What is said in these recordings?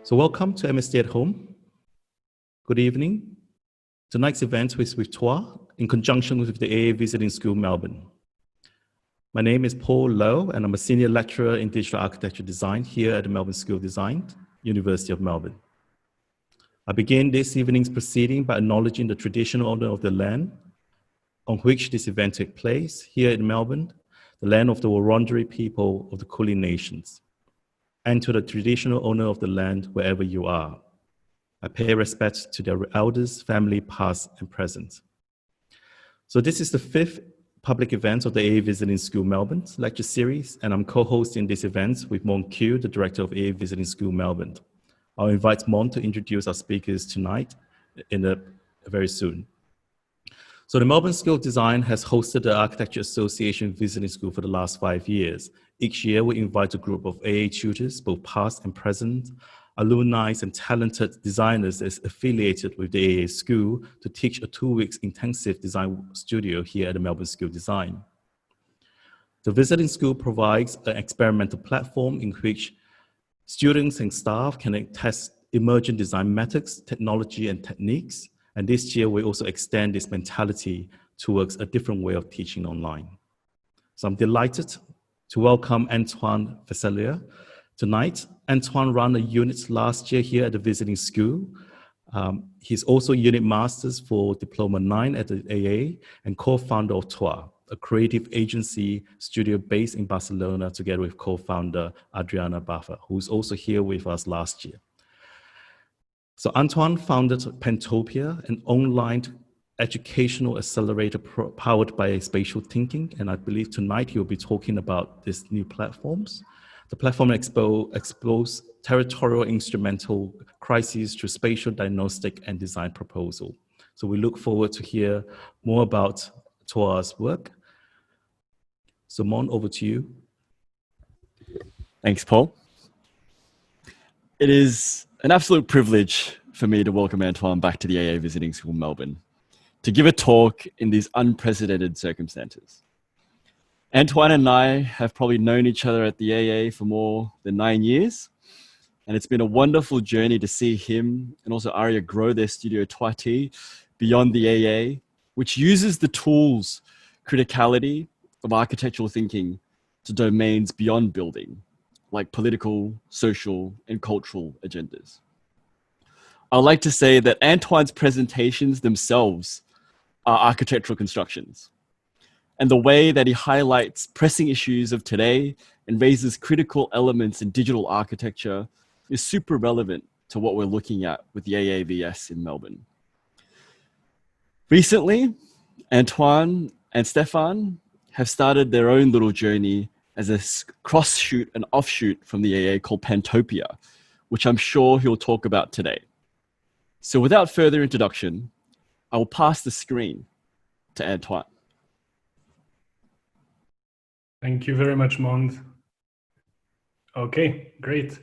So welcome to MSD at Home. Good evening. Tonight's event is with TOI in conjunction with the AA Visiting School Melbourne. My name is Paul Lowe and I'm a senior lecturer in digital architecture design here at the Melbourne School of Design, University of Melbourne. I begin this evening's proceeding by acknowledging the traditional owner of the land on which this event took place here in Melbourne, the land of the Wurundjeri people of the Kulin Nations, and to the traditional owner of the land wherever you are. I pay respect to their elders, family, past and present. So this is the 5th public event of the AA Visiting School Melbourne's lecture series, and I'm co-hosting this event with Mond, the director of AA Visiting School Melbourne. I'll invite Mond to introduce our speakers tonight very soon. So the Melbourne School of Design has hosted the Architecture Association Visiting School for the last 5 years. Each year, we invite a group of AA tutors, both past and present, alumni and talented designers as affiliated with the AA school to teach a 2-week intensive design studio here at the Melbourne School of Design. The Visiting School provides an experimental platform in which students and staff can test emerging design methods, technology, and techniques. And this year, we also extend this mentality towards a different way of teaching online. So I'm delighted to welcome Antoine Vaxelaire tonight. Antoine ran a unit last year here at the Visiting School. He's also unit masters for Diploma 9 at the AA and co-founder of TOI, a creative agency studio based in Barcelona, together with co-founder Adriana Baffa, who's also here with us last year. So Antoine founded Pantopia, an online educational accelerator powered by spatial thinking. And I believe tonight he will be talking about these new platforms. The platform explores territorial instrumental crises through spatial diagnostic and design proposal. So we look forward to hear more about TOI's work. So Mond, over to you. Thanks, Paul. It is an absolute privilege for me to welcome Antoine back to the AA Visiting School Melbourne to give a talk in these unprecedented circumstances. Antoine and I have probably known each other at the AA for more than 9 years, and it's been a wonderful journey to see him and also Aria grow their studio TOI-T beyond the AA, which uses the tools, criticality of architectural thinking to domains beyond building, like political, social, and cultural agendas. I'd like to say that Antoine's presentations themselves are architectural constructions, and the way that he highlights pressing issues of today and raises critical elements in digital architecture is super relevant to what we're looking at with the AAVS in Melbourne. Recently, Antoine and Stefan have started their own little journey as a cross-shoot and offshoot from the AA called Pantopia, which I'm sure he'll talk about today. So without further introduction, I will pass the screen to Antoine. Thank you very much, Mond. Okay, great.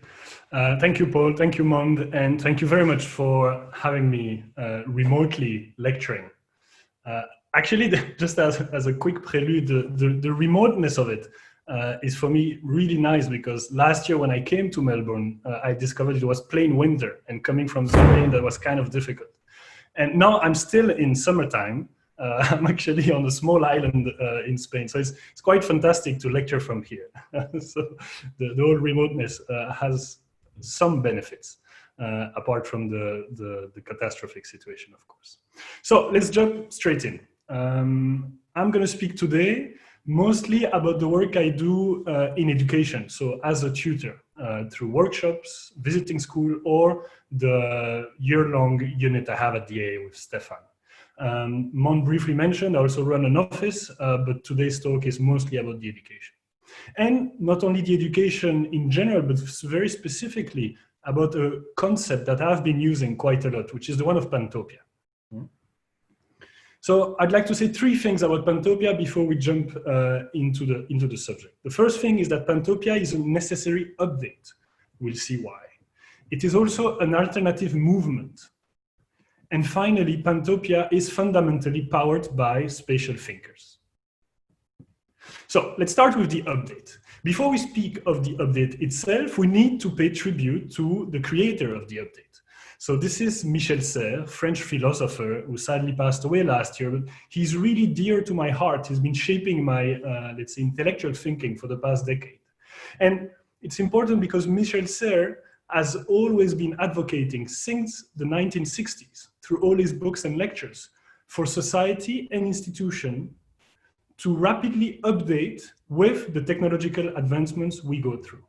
Thank you, Paul. Thank you, Mond. And thank you very much for having me remotely lecturing. Actually, just as a quick prelude, the remoteness of it is for me really nice, because last year when I came to Melbourne, I discovered it was plain winter, and coming from Spain, that was kind of difficult. And now I'm still in summertime. I'm actually on a small island in Spain, so it's quite fantastic to lecture from here. So the whole remoteness has some benefits, apart from the catastrophic situation, of course. So let's jump straight in. I'm going to speak today mostly about the work I do in education, so as a tutor, through workshops, visiting school, or the year-long unit I have at the AA with Stefan. Mond briefly mentioned, I also run an office, but today's talk is mostly about the education. And not only the education in general, but very specifically about a concept that I've been using quite a lot, which is the one of Pantopia. So I'd like to say 3 things about Pantopia before we jump into the subject. The first thing is that Pantopia is a necessary update. We'll see why. It is also an alternative movement. And finally, Pantopia is fundamentally powered by spatial thinkers. So let's start with the update. Before we speak of the update itself, we need to pay tribute to the creator of the update. So this is Michel Serres, French philosopher who sadly passed away last year, but he's really dear to my heart. He's been shaping my, let's say, intellectual thinking for the past decade. And it's important because Michel Serres has always been advocating since the 1960s, through all his books and lectures, for society and institution to rapidly update with the technological advancements we go through.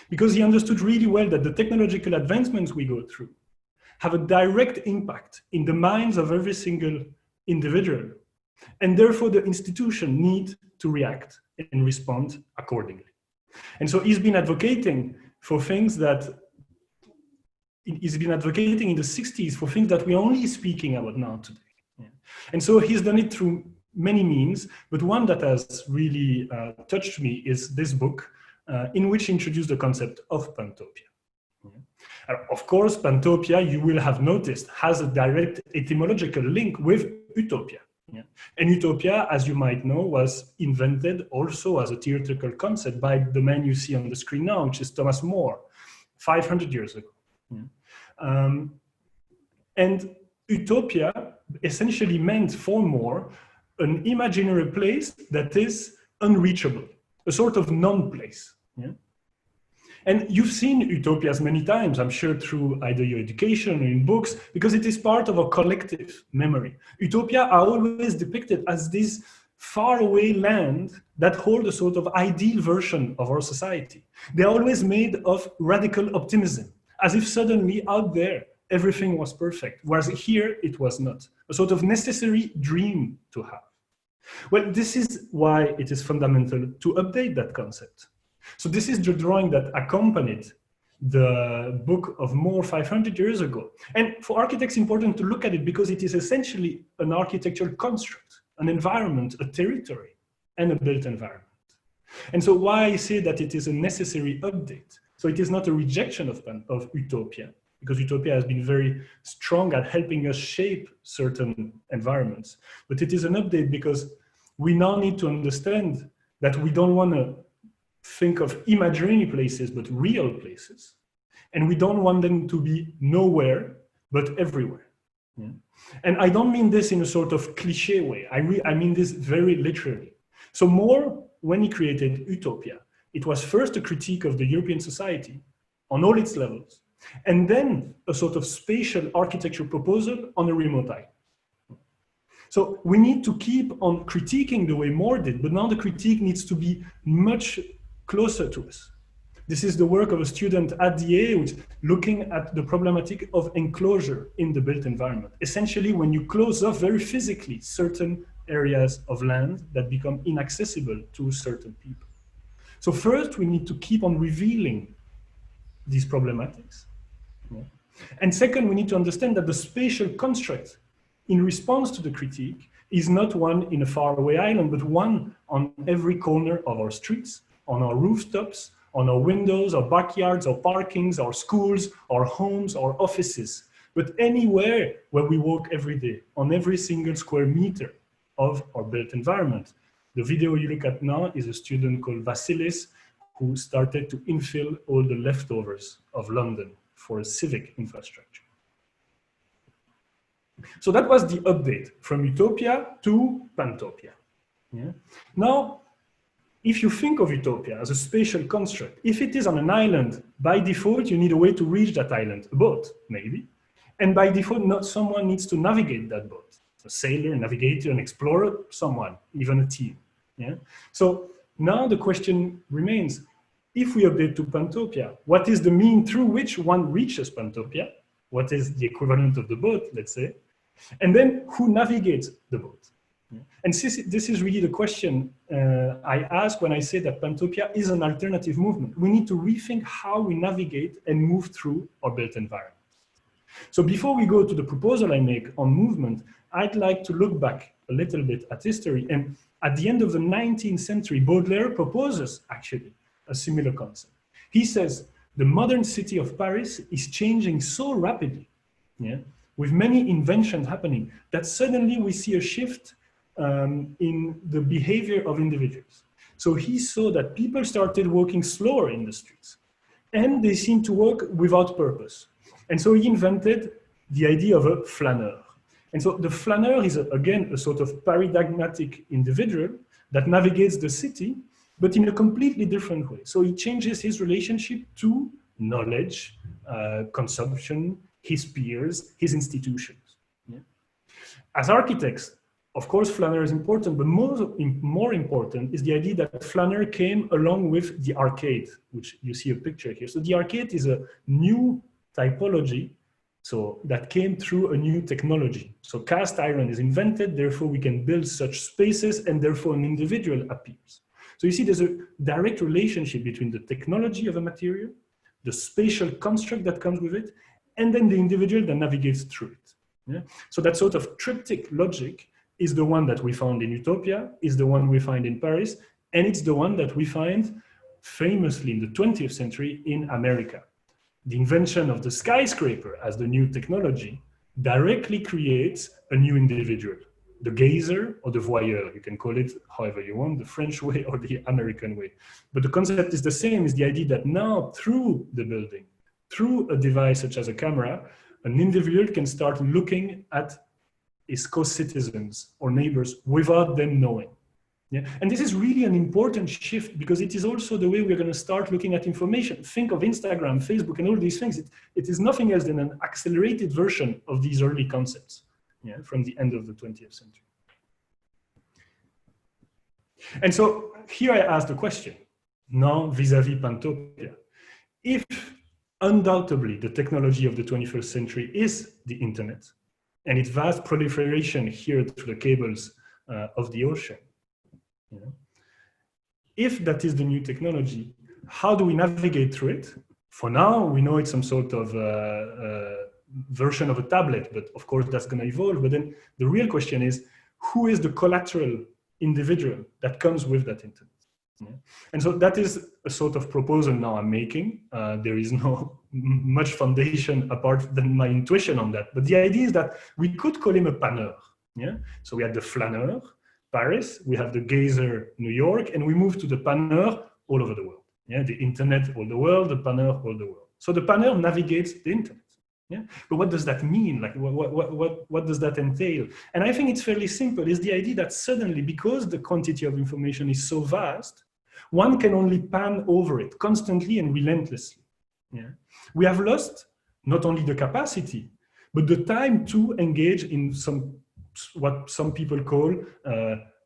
Because he understood really well that the technological advancements we go through have a direct impact in the minds of every single individual. And therefore the institution need to react and respond accordingly. And so he's been advocating for things that, he's been advocating in the 60s for things that we're only speaking about now today. Yeah. And so he's done it through many means, but one that has really touched me is this book, in which he introduced the concept of Pantopia. Of course, Pantopia, you will have noticed, has a direct etymological link with utopia. Yeah. And utopia, as you might know, was invented also as a theoretical concept by the man you see on the screen now, which is Thomas More, 500 years ago. Yeah. And utopia essentially meant for More an imaginary place that is unreachable, a sort of non-place. Yeah? And you've seen utopias many times, I'm sure, through either your education or in books, because it is part of a collective memory. Utopia are always depicted as this faraway land that hold a sort of ideal version of our society. They're always made of radical optimism, as if suddenly out there, everything was perfect, whereas here it was not. A sort of necessary dream to have. Well, this is why it is fundamental to update that concept. So this is the drawing that accompanied the book of More 500 years ago. And for architects, it's important to look at it because it is essentially an architectural construct, an environment, a territory, and a built environment. And so why I say that it is a necessary update. So it is not a rejection of utopia, because utopia has been very strong at helping us shape certain environments. But it is an update because we now need to understand that we don't want to think of imaginary places, but real places. And we don't want them to be nowhere, but everywhere. Yeah? And I don't mean this in a sort of cliche way. I mean this very literally. So More, when he created Utopia, it was first a critique of the European society on all its levels, and then a sort of spatial architecture proposal on a remote island. So we need to keep on critiquing the way More did, but now the critique needs to be much closer to us. This is the work of a student at the AA, which is looking at the problematic of enclosure in the built environment. Essentially, when you close off very physically certain areas of land that become inaccessible to certain people. So first, we need to keep on revealing these problematics. Yeah. And second, we need to understand that the spatial construct in response to the critique is not one in a faraway island, but one on every corner of our streets, on our rooftops, on our windows, our backyards, our parkings, our schools, our homes, our offices, but anywhere where we walk every day, on every single square meter of our built environment. The video you look at now is a student called Vaxelaire who started to infill all the leftovers of London for a civic infrastructure. So that was the update from Utopia to Pantopia. Yeah? Now, if you think of Utopia as a spatial construct, if it is on an island, by default, you need a way to reach that island, a boat, maybe. And by default, not someone needs to navigate that boat. A sailor, a navigator, an explorer, someone, even a team. Yeah? So now the question remains, if we update to Pantopia, what is the mean through which one reaches Pantopia? What is the equivalent of the boat, let's say? And then who navigates the boat? Yeah. And this is really the question I ask when I say that Pantopia is an alternative movement. We need to rethink how we navigate and move through our built environment. So before we go to the proposal I make on movement, I'd like to look back a little bit at history. And at the end of the 19th century, Baudelaire proposes actually a similar concept. He says, the modern city of Paris is changing so rapidly, yeah, with many inventions happening, that suddenly we see a shift in the behavior of individuals. So he saw that people started walking slower in the streets, and they seemed to walk without purpose. And so he invented the idea of a flâneur. And so the flâneur is, again, a sort of paradigmatic individual that navigates the city, but in a completely different way. So he changes his relationship to knowledge, consumption, his peers, his institutions. Yeah? As architects, of course, flâneur is important, but more important is the idea that flâneur came along with the arcade, which you see a picture here. So the arcade is a new typology, so that came through a new technology. So cast iron is invented, therefore we can build such spaces, and therefore an individual appears. So you see there's a direct relationship between the technology of a material, the spatial construct that comes with it, and then the individual that navigates through it. Yeah? So that sort of triptych logic is the one that we found in Utopia, is the one we find in Paris, and it's the one that we find famously in the 20th century in America. The invention of the skyscraper as the new technology directly creates a new individual, the gazer or the voyeur. You can call it however you want, the French way or the American way. But the concept is the same, is the idea that now through the building, through a device such as a camera, an individual can start looking at his co-citizens or neighbors without them knowing. Yeah? And this is really an important shift because it is also the way we're going to start looking at information. Think of Instagram, Facebook, and all these things. It is nothing else than an accelerated version of these early concepts, yeah, from the end of the 20th century. And so here I ask the question, now vis-a-vis Pantopia. If undoubtedly the technology of the 21st century is the internet, and its vast proliferation here through the cables of the ocean. You know? If that is the new technology, how do we navigate through it? For now, we know it's some sort of version of a tablet, but of course that's going to evolve. But then the real question is, who is the collateral individual that comes with that internet? Yeah. And so that is a sort of proposal now I'm making. There is no much foundation apart than my intuition on that. But the idea is that we could call him a panneur. Yeah? So we had the flâneur, Paris, we have the gazer, New York, and we move to the panneur all over the world. Yeah? The internet, all the world, the panneur, all the world. So the panneur navigates the internet. Yeah? But what does that mean? Like, what does that entail? And I think it's fairly simple. It's the idea that suddenly, because the quantity of information is so vast, one can only pan over it constantly and relentlessly. Yeah? We have lost not only the capacity, but the time to engage in what some people call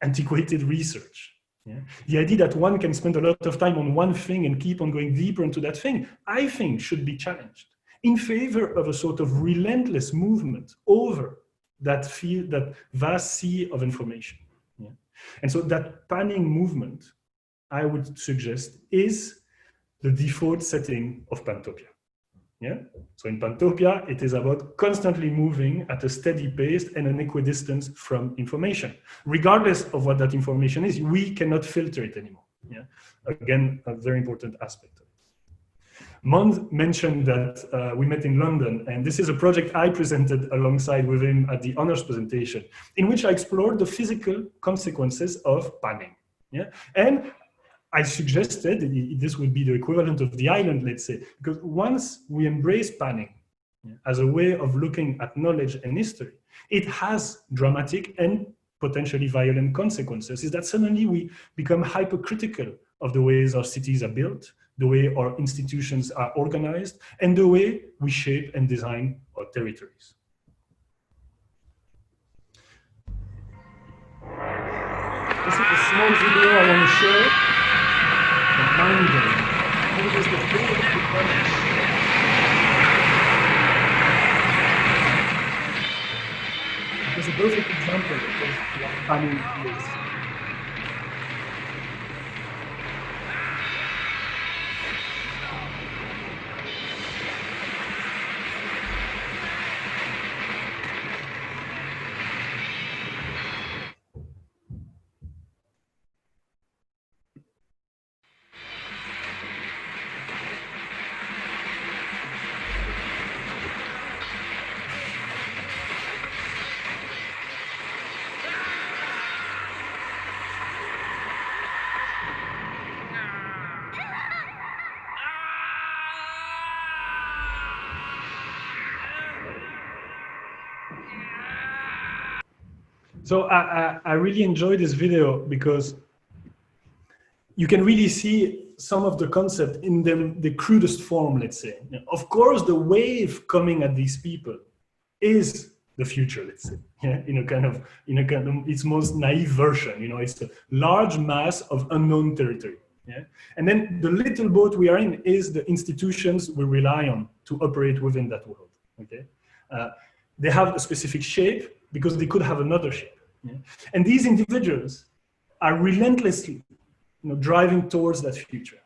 antiquated research. Yeah? The idea that one can spend a lot of time on one thing and keep on going deeper into that thing, I think should be challenged in favor of a sort of relentless movement over that field, that vast sea of information. Yeah? And so that panning movement, I would suggest, is the default setting of Pantopia. Yeah? So in Pantopia, it is about constantly moving at a steady pace and an equidistance from information. Regardless of what that information is, we cannot filter it anymore. Yeah? Again, a very important aspect of it. Mond mentioned that we met in London, and this is a project I presented alongside with him at the honors presentation, in which I explored the physical consequences of panning. Yeah? And I suggested this would be the equivalent of the island, let's say, because once we embrace panning as a way of looking at knowledge and history, it has dramatic and potentially violent consequences. Is that suddenly we become hypercritical of the ways our cities are built, the way our institutions are organized, and the way we shape and design our territories. This is a small video I want to share. Mind game. It is the thing of the planet. It's a perfect example of what panning is. So I really enjoy this video because you can really see some of the concept in the crudest form, let's say. Of course, the wave coming at these people is the future, let's say, yeah? in a kind of its most naive version. You know, it's a large mass of unknown territory. Yeah? And then the little boat we are in is the institutions we rely on to operate within that world. Okay, they have a specific shape because they could have another shape. Yeah? And these individuals are relentlessly, driving towards that future,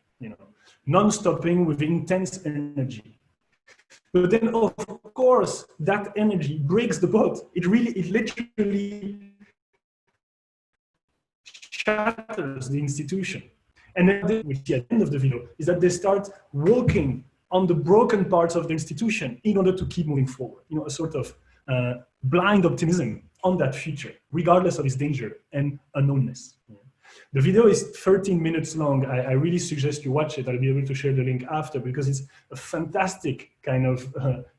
non-stopping with intense energy. But then, of course, that energy breaks the boat. It literally shatters the institution. And then what we see at the end of the video is that they start walking on the broken parts of the institution in order to keep moving forward. A sort of blind optimism on that future, regardless of its danger and unknownness. The video is 13 minutes long. I really suggest you watch it. I'll be able to share the link after because it's a fantastic kind of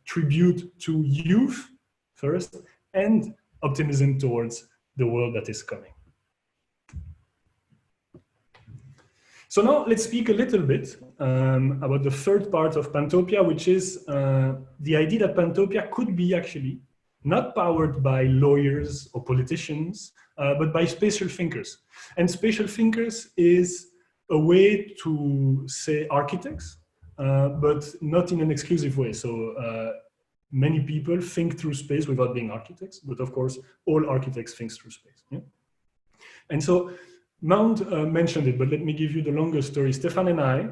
tribute to youth first and optimism towards the world that is coming. So now let's speak a little bit about the third part of Pantopia, which is the idea that Pantopia could be actually not powered by lawyers or politicians, but by spatial thinkers. And spatial thinkers is a way to say architects, but not in an exclusive way. So many people think through space without being architects, but of course, all architects think through space. Yeah? And so Mond mentioned it, but let me give you the longer story. Stefan and I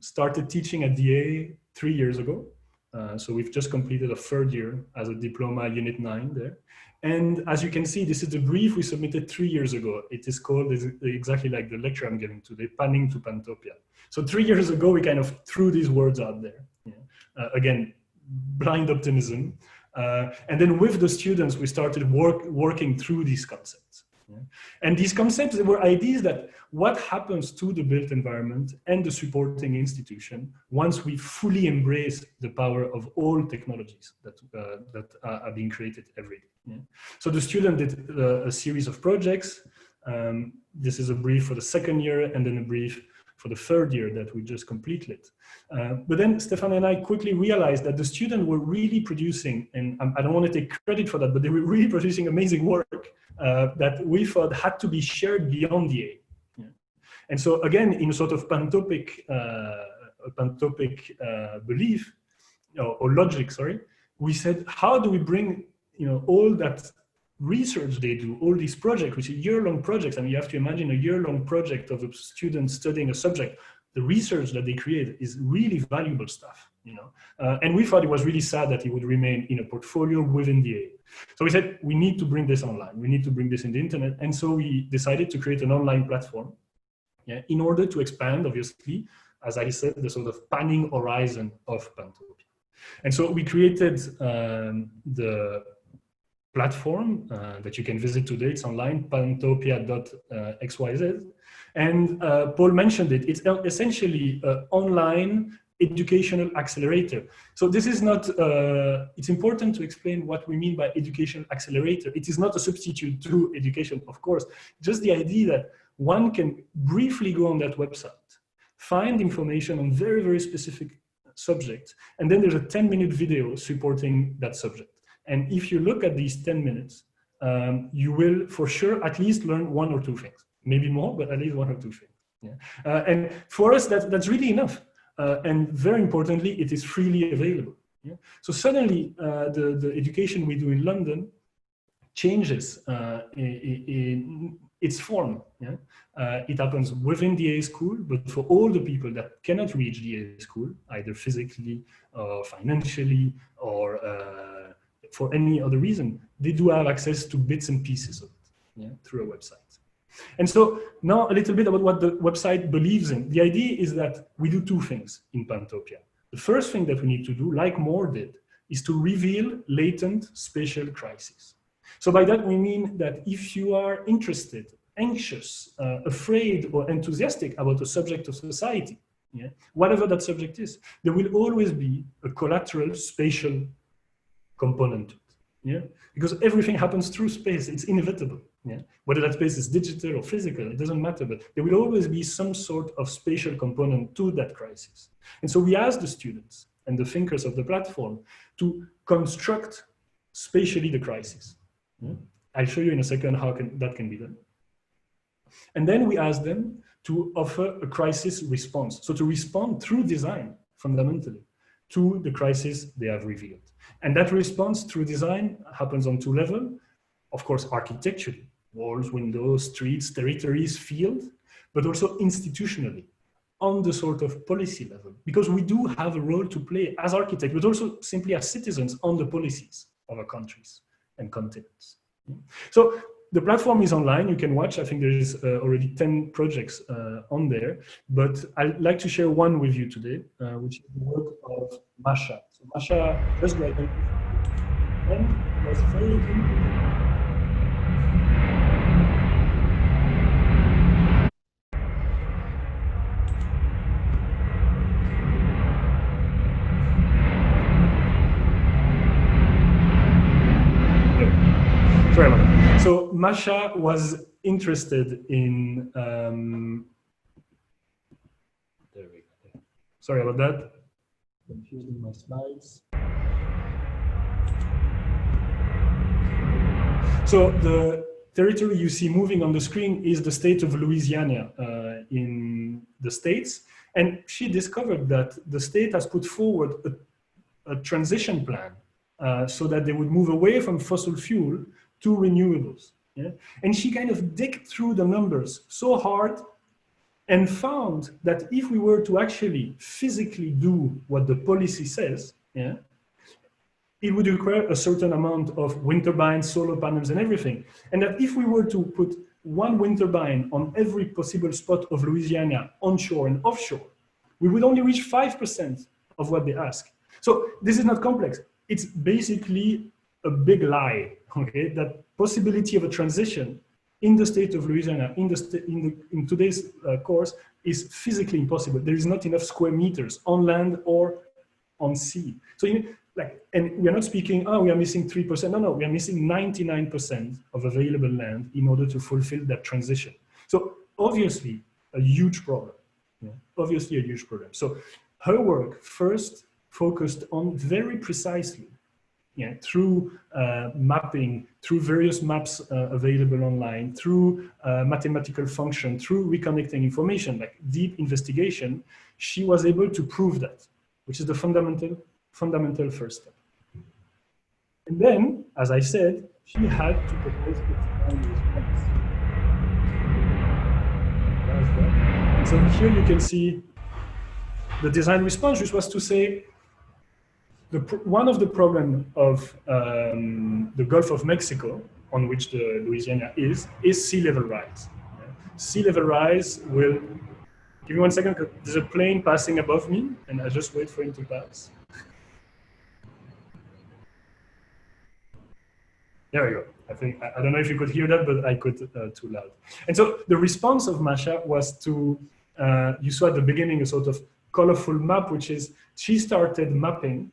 started teaching at DA 3 years ago. So we've just completed a third year as a Diploma Unit 9 there. And as you can see, this is the brief we submitted 3 years ago. It is called exactly like the lecture I'm giving today, Panning to Pantopia. So 3 years ago, we kind of threw these words out there. Yeah. Again, blind optimism. And then with the students, we started working through these concepts. Yeah. And these concepts were ideas that what happens to the built environment and the supporting institution once we fully embrace the power of all technologies that are being created every day. Yeah. So the student did a series of projects. This is a brief for the second year and then a brief for the third year that we just completed. But then Stefan and I quickly realized that the students were really producing, and I don't want to take credit for that, but they were really producing amazing work that we thought had to be shared beyond the A. Yeah. And so again, in a sort of pantopic belief, or logic, sorry, we said, how do we bring all that research they do, all these projects, which are year-long projects. I mean, you have to imagine a year-long project of a student studying a subject. The research that they create is really valuable stuff, and we thought it was really sad that it would remain in a portfolio within the A. So we said, we need to bring this online. We need to bring this in the internet. And so we decided to create an online platform, yeah, in order to expand, obviously, as I said, the sort of panning horizon of Pantopia. And so we created the platform that you can visit today. It's online, pantopia.xyz. And Paul mentioned it. It's essentially an online educational accelerator. So this is not, it's important to explain what we mean by educational accelerator. It is not a substitute to education, of course. Just the idea that one can briefly go on that website, find information on very, very specific subjects, and then there's a 10-minute video supporting that subject. And if you look at these 10 minutes, you will for sure at least learn one or two things, maybe more, but at least one or two things. Yeah. And for us, that's really enough. And very importantly, it is freely available. Yeah. So suddenly, the education we do in London changes in its form. Yeah. It happens within the A school, but for all the people that cannot reach the A school, either physically or financially or for any other reason, they do have access to bits and pieces of it, yeah, through a website. And so now a little bit about what the website believes in. The idea is that we do two things in Pantopia. The first thing that we need to do, like Moore did, is to reveal latent spatial crises. So by that we mean that if you are interested, anxious, afraid, or enthusiastic about a subject of society, yeah, whatever that subject is, there will always be a collateral spatial component to it. Yeah, because everything happens through space. It's inevitable. Yeah, whether that space is digital or physical, it doesn't matter. But there will always be some sort of spatial component to that crisis. And so we ask the students and the thinkers of the platform to construct spatially the crisis. Yeah? I'll show you in a second how that can be done. And then we ask them to offer a crisis response. So to respond through design, fundamentally, to the crisis they have revealed. And that response through design happens on two levels. Of course, architecturally, walls, windows, streets, territories, field, but also institutionally, on the sort of policy level, because we do have a role to play as architects, but also simply as citizens on the policies of our countries and continents. So the platform is online, you can watch. I think there is already 10 projects on there, but I'd like to share one with you today, which is the work of Masha. So Masha just graduated and was very Sorry about that. So Masha was interested in, there we go. Sorry about that. Confusing my slides. So the territory you see moving on the screen is the state of Louisiana in the States. And she discovered that the state has put forward a transition plan so that they would move away from fossil fuel to renewables. Yeah? And she kind of digged through the numbers so hard and found that if we were to actually physically do what the policy says, yeah, it would require a certain amount of wind turbines, solar panels, and everything. And that if we were to put one wind turbine on every possible spot of Louisiana, onshore and offshore, we would only reach 5% of what they ask. So this is not complex. It's basically a big lie, okay? That possibility of a transition in the state of Louisiana, in today's course, is physically impossible. There is not enough square meters on land or on sea. So, and we are not speaking, we are missing 3%. No, we are missing 99% of available land in order to fulfill that transition. So obviously a huge problem. Yeah? Obviously a huge problem. So her work first focused on very precisely, yeah, through mapping, through various maps available online, through mathematical function, through reconnecting information, like deep investigation, she was able to prove that, which is the fundamental first step. And then, as I said, she had to propose a design response. And so here you can see the design response, which was to say, one of the problems of the Gulf of Mexico, on which the Louisiana is sea level rise. Yeah. Sea level rise will, give me 1 second, because there's a plane passing above me, and I just wait for him to pass. There we go. I don't know if you could hear that, but I could too loud. And so the response of Masha was to, you saw at the beginning a sort of colorful map, which is, she started mapping,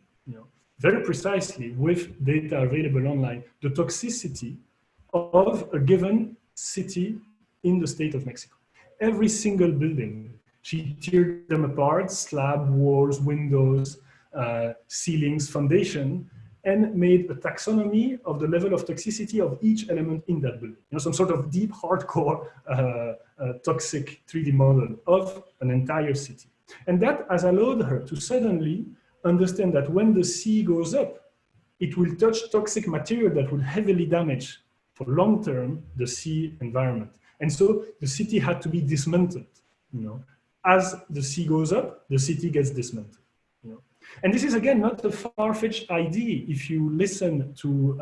very precisely with data available online, the toxicity of a given city in the state of Mexico. Every single building, she tiered them apart, slab, walls, windows, ceilings, foundation, and made a taxonomy of the level of toxicity of each element in that building. Some sort of deep, hardcore, toxic 3D model of an entire city. And that has allowed her to suddenly understand that when the sea goes up, it will touch toxic material that will heavily damage, for long term, the sea environment. And so the city had to be dismantled. As the sea goes up, the city gets dismantled. And this is, again, not a far-fetched idea if you listen to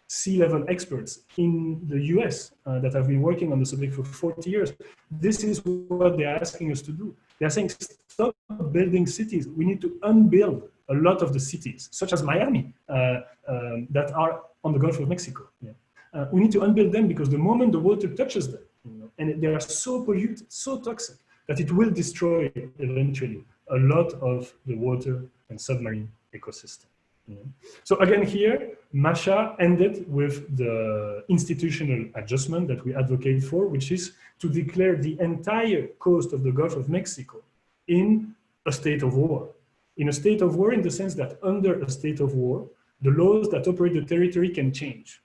sea level experts in the US that have been working on the subject for 40 years. This is what they're asking us to do. They're saying, stop building cities. We need to unbuild a lot of the cities, such as Miami, that are on the Gulf of Mexico. Yeah. We need to unbuild them because the moment the water touches them, and they are so polluted, so toxic, that it will destroy eventually a lot of the water and submarine ecosystem. So again here, Masha ended with the institutional adjustment that we advocate for, which is to declare the entire coast of the Gulf of Mexico in a state of war. In a state of war in the sense that under a state of war, the laws that operate the territory can change.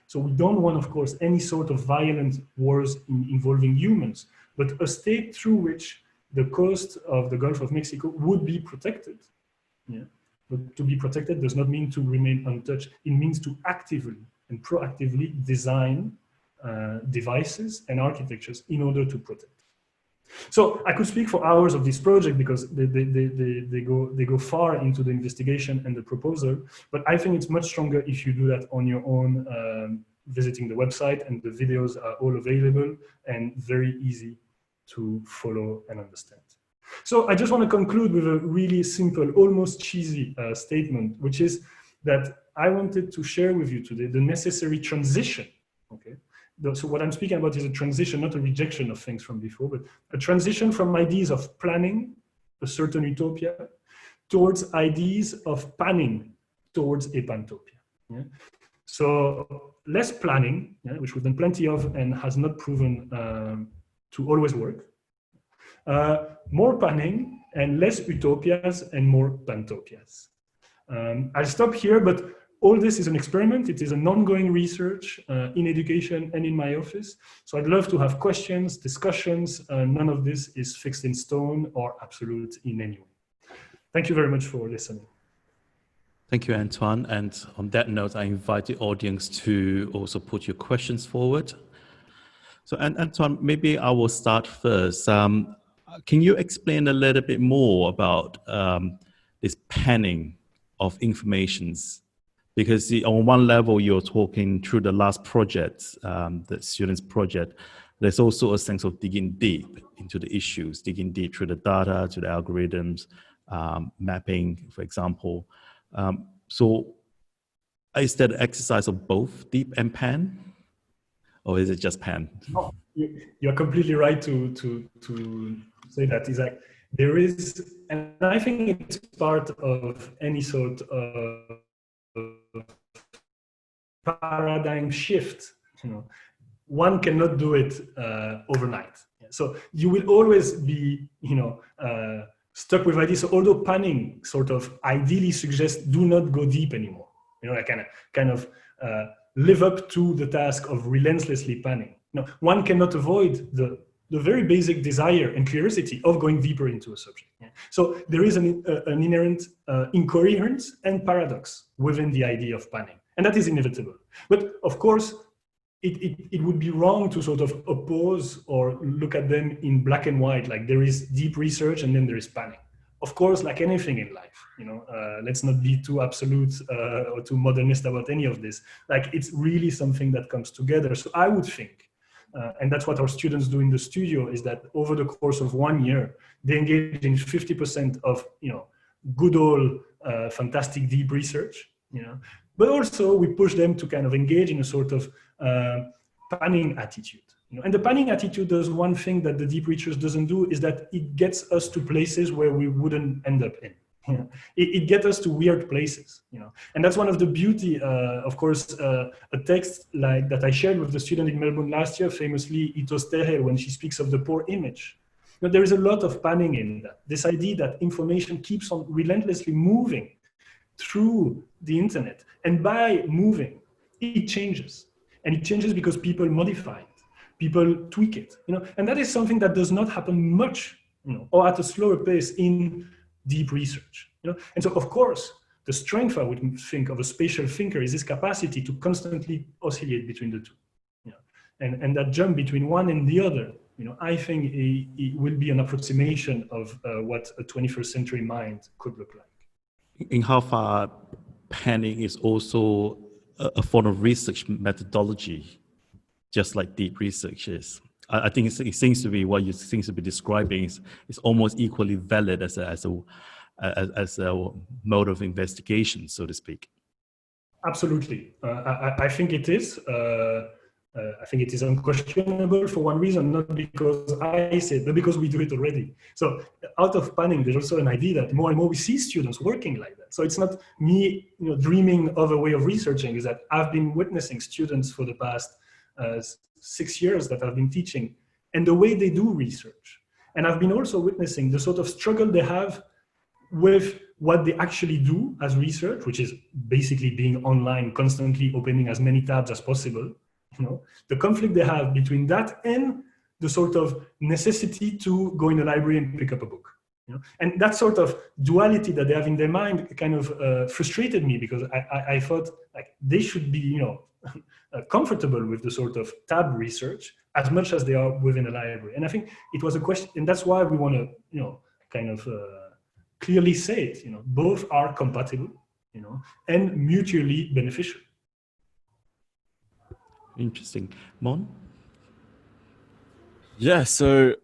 So we don't want, of course, any sort of violent wars involving humans, but a state through which the coast of the Gulf of Mexico would be protected. But to be protected does not mean to remain untouched. It means to actively and proactively design devices and architectures in order to protect. So I could speak for hours of this project because they go far into the investigation and the proposal, but I think it's much stronger if you do that on your own, visiting the website, and the videos are all available and very easy to follow and understand. So I just want to conclude with a really simple, almost cheesy statement, which is that I wanted to share with you today the necessary transition, okay? So what I'm speaking about is a transition, not a rejection of things from before, but a transition from ideas of planning a certain utopia towards ideas of panning towards a pantopia. Yeah? So less planning, which we've done plenty of and has not proven to always work. More panning and less utopias and more pantopias. I'll stop here, but all this is an experiment. It is an ongoing research in education and in my office. So I'd love to have questions, discussions. None of this is fixed in stone or absolute in any way. Thank you very much for listening. Thank you, Antoine. And on that note, I invite the audience to also put your questions forward. So, Antoine, maybe I will start first. Can you explain a little bit more about this panning of informations? Because on one level, you're talking through the last project, the students' project, there's also a sense of digging deep into the issues, digging deep through the data, to the algorithms, mapping, for example. So is that an exercise of both deep and pan? Or is it just pan? No, you're completely right to say that. Is like there is, and I think it's part of any sort of paradigm shift. One cannot do it overnight. So you will always be, stuck with ideas. So although panning sort of ideally suggests do not go deep anymore, like kind of live up to the task of relentlessly panning. One cannot avoid the very basic desire and curiosity of going deeper into a subject. So there is an inherent incoherence and paradox within the idea of panning, and that is inevitable. But of course, it would be wrong to sort of oppose or look at them in black and white, like there is deep research and then there is panning. Of course, like anything in life, let's not be too absolute or too modernist about any of this. Like it's really something that comes together. So I would think, and that's what our students do in the studio, is that over the course of 1 year, they engage in 50% of, good old, fantastic deep research, but also we push them to kind of engage in a sort of panning attitude. And the panning attitude does one thing that the deep research doesn't do, is that it gets us to places where we wouldn't end up in. It gets us to weird places, and that's one of the beauty, of course, a text like that I shared with the student in Melbourne last year, famously Itos Teher, when she speaks of the poor image. There is a lot of panning in that. This idea that information keeps on relentlessly moving through the internet, and by moving, it changes, and it changes because people modify it. People tweak it, and that is something that does not happen much, or at a slower pace in deep research, And so, of course, the strength, I would think, of a spatial thinker is his capacity to constantly oscillate between the two, and that jump between one and the other, I think it will be an approximation of what a 21st century mind could look like. In how far panning is also a form of research methodology, just like deep research is. I think it seems to be what you seem to be describing is almost equally valid as a mode of investigation, so to speak. Absolutely, I think it is. I think it is unquestionable for one reason, not because I say it, but because we do it already. So out of planning, there's also an idea that more and more we see students working like that. So it's not me, dreaming of a way of researching, is that I've been witnessing students for the past 6 years that I've been teaching and the way they do research. And I've been also witnessing the sort of struggle they have with what they actually do as research, which is basically being online, constantly opening as many tabs as possible. The conflict they have between that and the sort of necessity to go in the library and pick up a book. And that sort of duality that they have in their mind kind of frustrated me, because I thought like they should be, comfortable with the sort of tab research as much as they are within a library. And I think it was a question, and that's why we want to, kind of clearly say it. Both are compatible, and mutually beneficial. Interesting. Mon? Yeah, so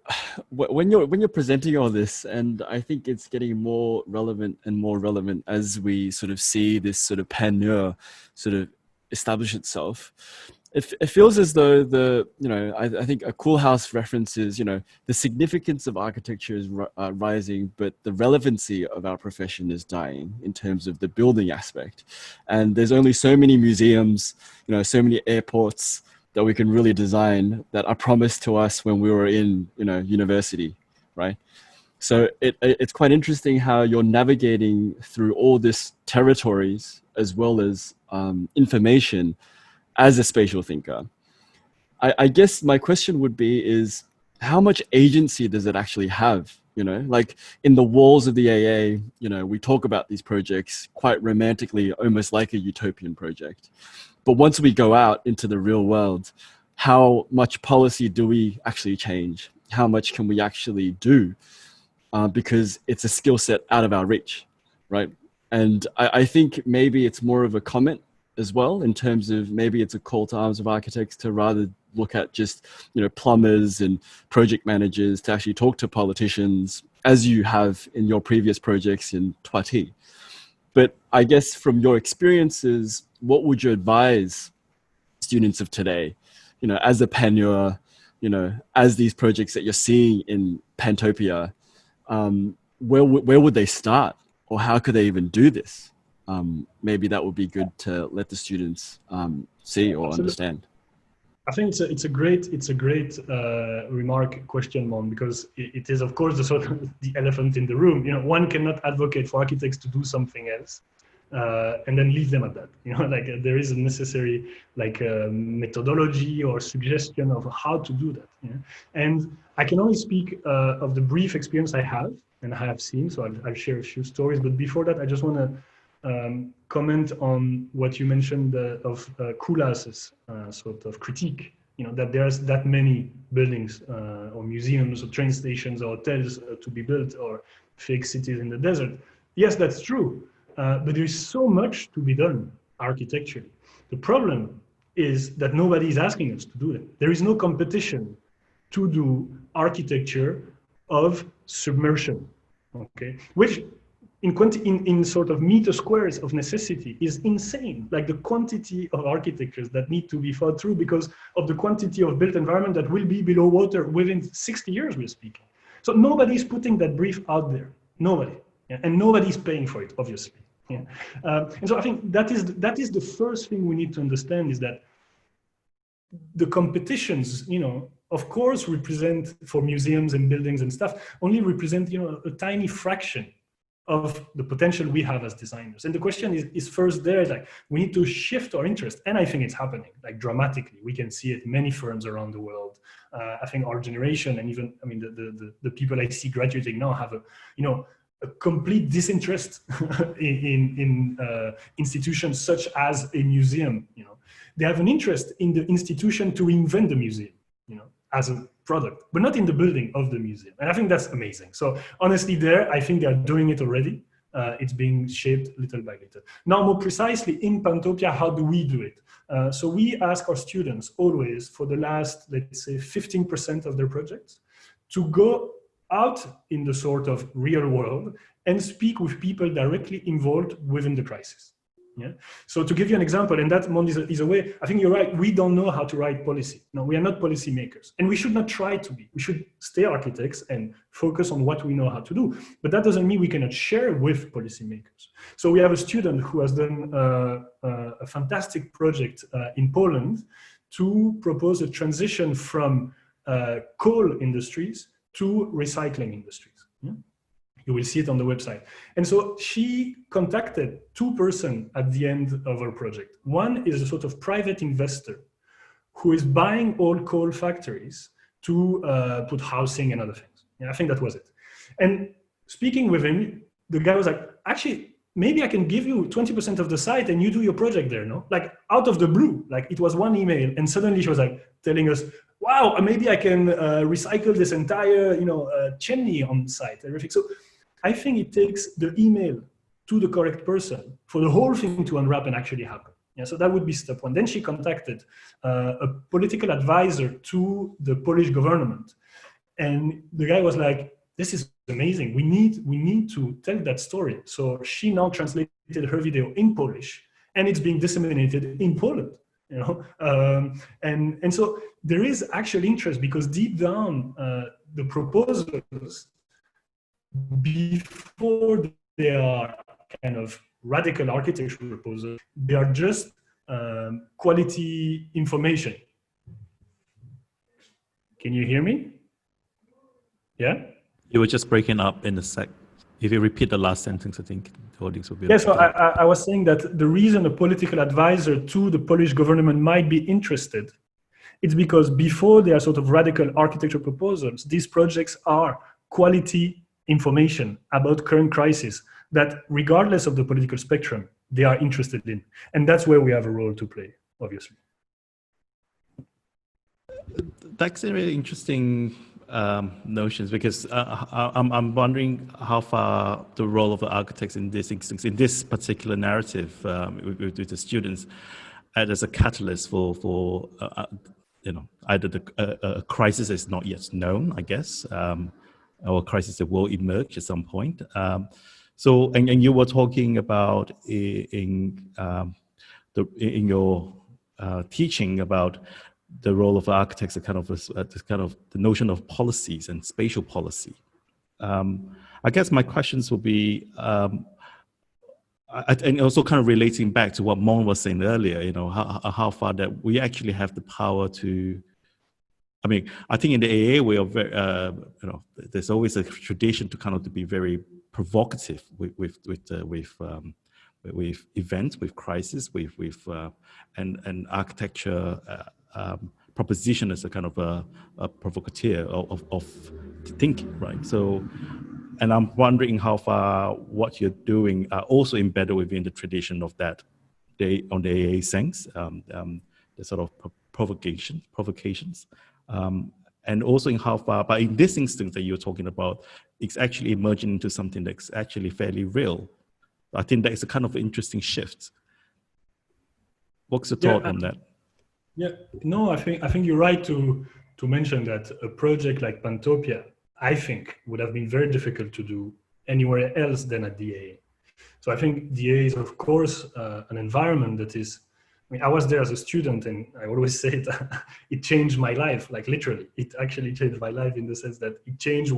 when you're presenting all this, and I think it's getting more relevant and more relevant as we sort of see this sort of panure sort of establish itself. It feels as though I think a Coolhouse references, the significance of architecture is rising, but the relevancy of our profession is dying in terms of the building aspect. And there's only so many museums, so many airports that we can really design that are promised to us when we were in, university, right? So it's quite interesting how you're navigating through all this territories as well as information as a spatial thinker. I guess my question would be is, how much agency does it actually have? Like in the walls of the AA, we talk about these projects quite romantically, almost like a utopian project. But once we go out into the real world, how much policy do we actually change? How much can we actually do? Because it's a skill set out of our reach, right? And I think maybe it's more of a comment as well, in terms of maybe it's a call to arms of architects to rather look at just, plumbers and project managers, to actually talk to politicians, as you have in your previous projects in TOI-T. But I guess from your experiences, what would you advise students of today, as a panure, as these projects that you're seeing in Pantopia, where would they start, or how could they even do this? Maybe that would be good to let the students see or understand. I think it's a great question, Mond, because it is, of course, the sort of the elephant in the room. One cannot advocate for architects to do something else and then leave them at that. Like there is a necessary methodology or suggestion of how to do that. And I can only speak of the brief experience I have and I have seen. So I'll share a few stories. But before that, I just want to comment on what you mentioned of Coolhouse's sort of critique, that there's that many buildings or museums or train stations or hotels to be built, or fake cities in the desert. Yes, that's true, but there's so much to be done architecturally. The problem is that nobody is asking us to do that. There is no competition to do architecture of submersion, okay? Which in sort of meter squares of necessity is insane. Like the quantity of architectures that need to be thought through because of the quantity of built environment that will be below water within 60 years we're speaking. So nobody's putting that brief out there, nobody. Yeah? And nobody's paying for it, obviously. Yeah. And so I think that is the first thing we need to understand, is that the competitions, of course, represent, for museums and buildings and stuff, only represent, a tiny fraction of the potential we have as designers. And the question is first there, like we need to shift our interest. And I think it's happening like dramatically. We can see it, many firms around the world. I think our generation, and even, the people I see graduating now have a complete disinterest in institutions such as a museum. They have an interest in the institution to reinvent the museum, as a product, but not in the building of the museum. And I think that's amazing. So honestly there, I think they're doing it already. It's being shaped little by little. Now, more precisely in Pantopia, how do we do it? So we ask our students always, for the last, let's say 15% of their projects, to go out in the sort of real world and speak with people directly involved within the crisis. Yeah. So to give you an example, and that Mond is a way, I think you're right, we don't know how to write policy. No, we are not policy makers, and we should not try to be. We should stay architects and focus on what we know how to do. But that doesn't mean we cannot share with policy makers. So we have a student who has done a fantastic project in Poland to propose a transition from coal industries to recycling industries. Yeah? You will see it on the website. And so she contacted two persons at the end of her project. One is a sort of private investor who is buying old coal factories to put housing and other things. Yeah, I think that was it. And speaking with him, the guy was like, actually, maybe I can give you 20% of the site and you do your project there, no? Like out of the blue, like it was one email. And suddenly she was like telling us, wow, maybe I can recycle this entire, chimney on site, everything. So I think it takes the email to the correct person for the whole thing to unwrap and actually happen. Yeah, so that would be step one. Then she contacted a political advisor to the Polish government. And the guy was like, this is amazing. We need to tell that story. So she now translated her video in Polish, and it's being disseminated in Poland. And so there is actual interest, because deep down the proposals, before they are kind of radical architectural proposals, they are just quality information. Can you hear me? Yeah? You were just breaking up in a sec. If you repeat the last sentence, I think the audience will be able to. So I was saying that the reason a political advisor to the Polish government might be interested, it's because before they are sort of radical architectural proposals, these projects are quality information about current crises that, regardless of the political spectrum, they are interested in. And that's where we have a role to play, obviously. That's a really interesting notions, because I'm wondering how far the role of the architects in this instance, in this particular narrative with the students, as a catalyst for either a crisis is not yet known, I guess, or a crisis that will emerge at some point. So, and you were talking about in your teaching about the role of architects, the notion of policies and spatial policy. I guess my questions will be, and also kind of relating back to what Mond was saying earlier, how far that we actually have the power to. I mean, I think in the AA we are very, there's always a tradition to kind of to be very provocative with events, with crises, and architecture. Proposition as a kind of a provocateur of thinking, right? So, and I'm wondering how far what you're doing are also embedded within the tradition of that, on the AA sense, the sort of provocations, and also in how far, but in this instance that you're talking about, it's actually emerging into something that's actually fairly real. I think that is a kind of interesting shift. What's your thought on that? Yeah, no, I think you're right to mention that a project like Pantopia, I think, would have been very difficult to do anywhere else than at the AA. So I think the AA is, of course, an environment that is, I was there as a student, and I always say it, it changed my life, like literally. It actually changed my life in the sense that it changed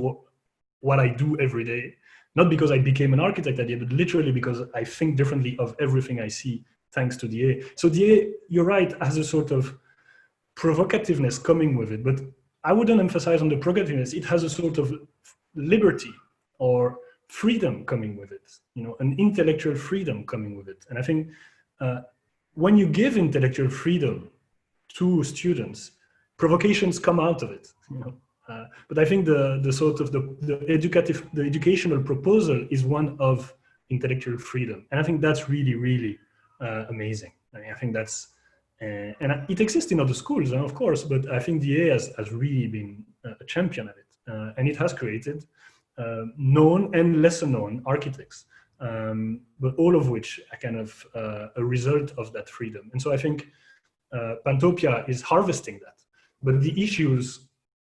what I do every day. Not because I became an architect at the end, but literally because I think differently of everything I see, thanks to the A. So the A, you're right, has a sort of provocativeness coming with it, but I wouldn't emphasize on the provocativeness. It has a sort of liberty or freedom coming with it, an intellectual freedom coming with it. And I think when you give intellectual freedom to students, provocations come out of it. But I think the sort of the educational proposal is one of intellectual freedom, and I think that's really, really amazing. I think that's, and it exists in other schools, of course, but I think the A has really been a champion at it, and it has created known and lesser known architects, but all of which are kind of a result of that freedom. And so I think Pantopia is harvesting that, but the issues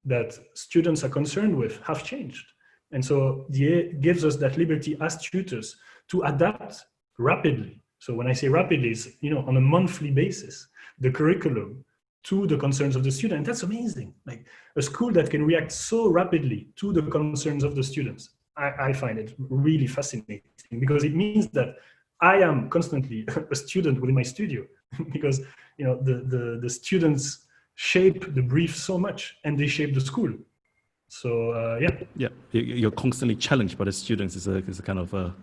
that students are concerned with have changed. And so the A gives us that liberty as tutors to adapt rapidly So when I say rapidly, it's, on a monthly basis, the curriculum to the concerns of the student. That's amazing. Like a school that can react so rapidly to the concerns of the students. I find it really fascinating, because it means that I am constantly a student within my studio, because the students shape the brief so much, and they shape the school. So yeah, you're constantly challenged by the students. It's a kind of a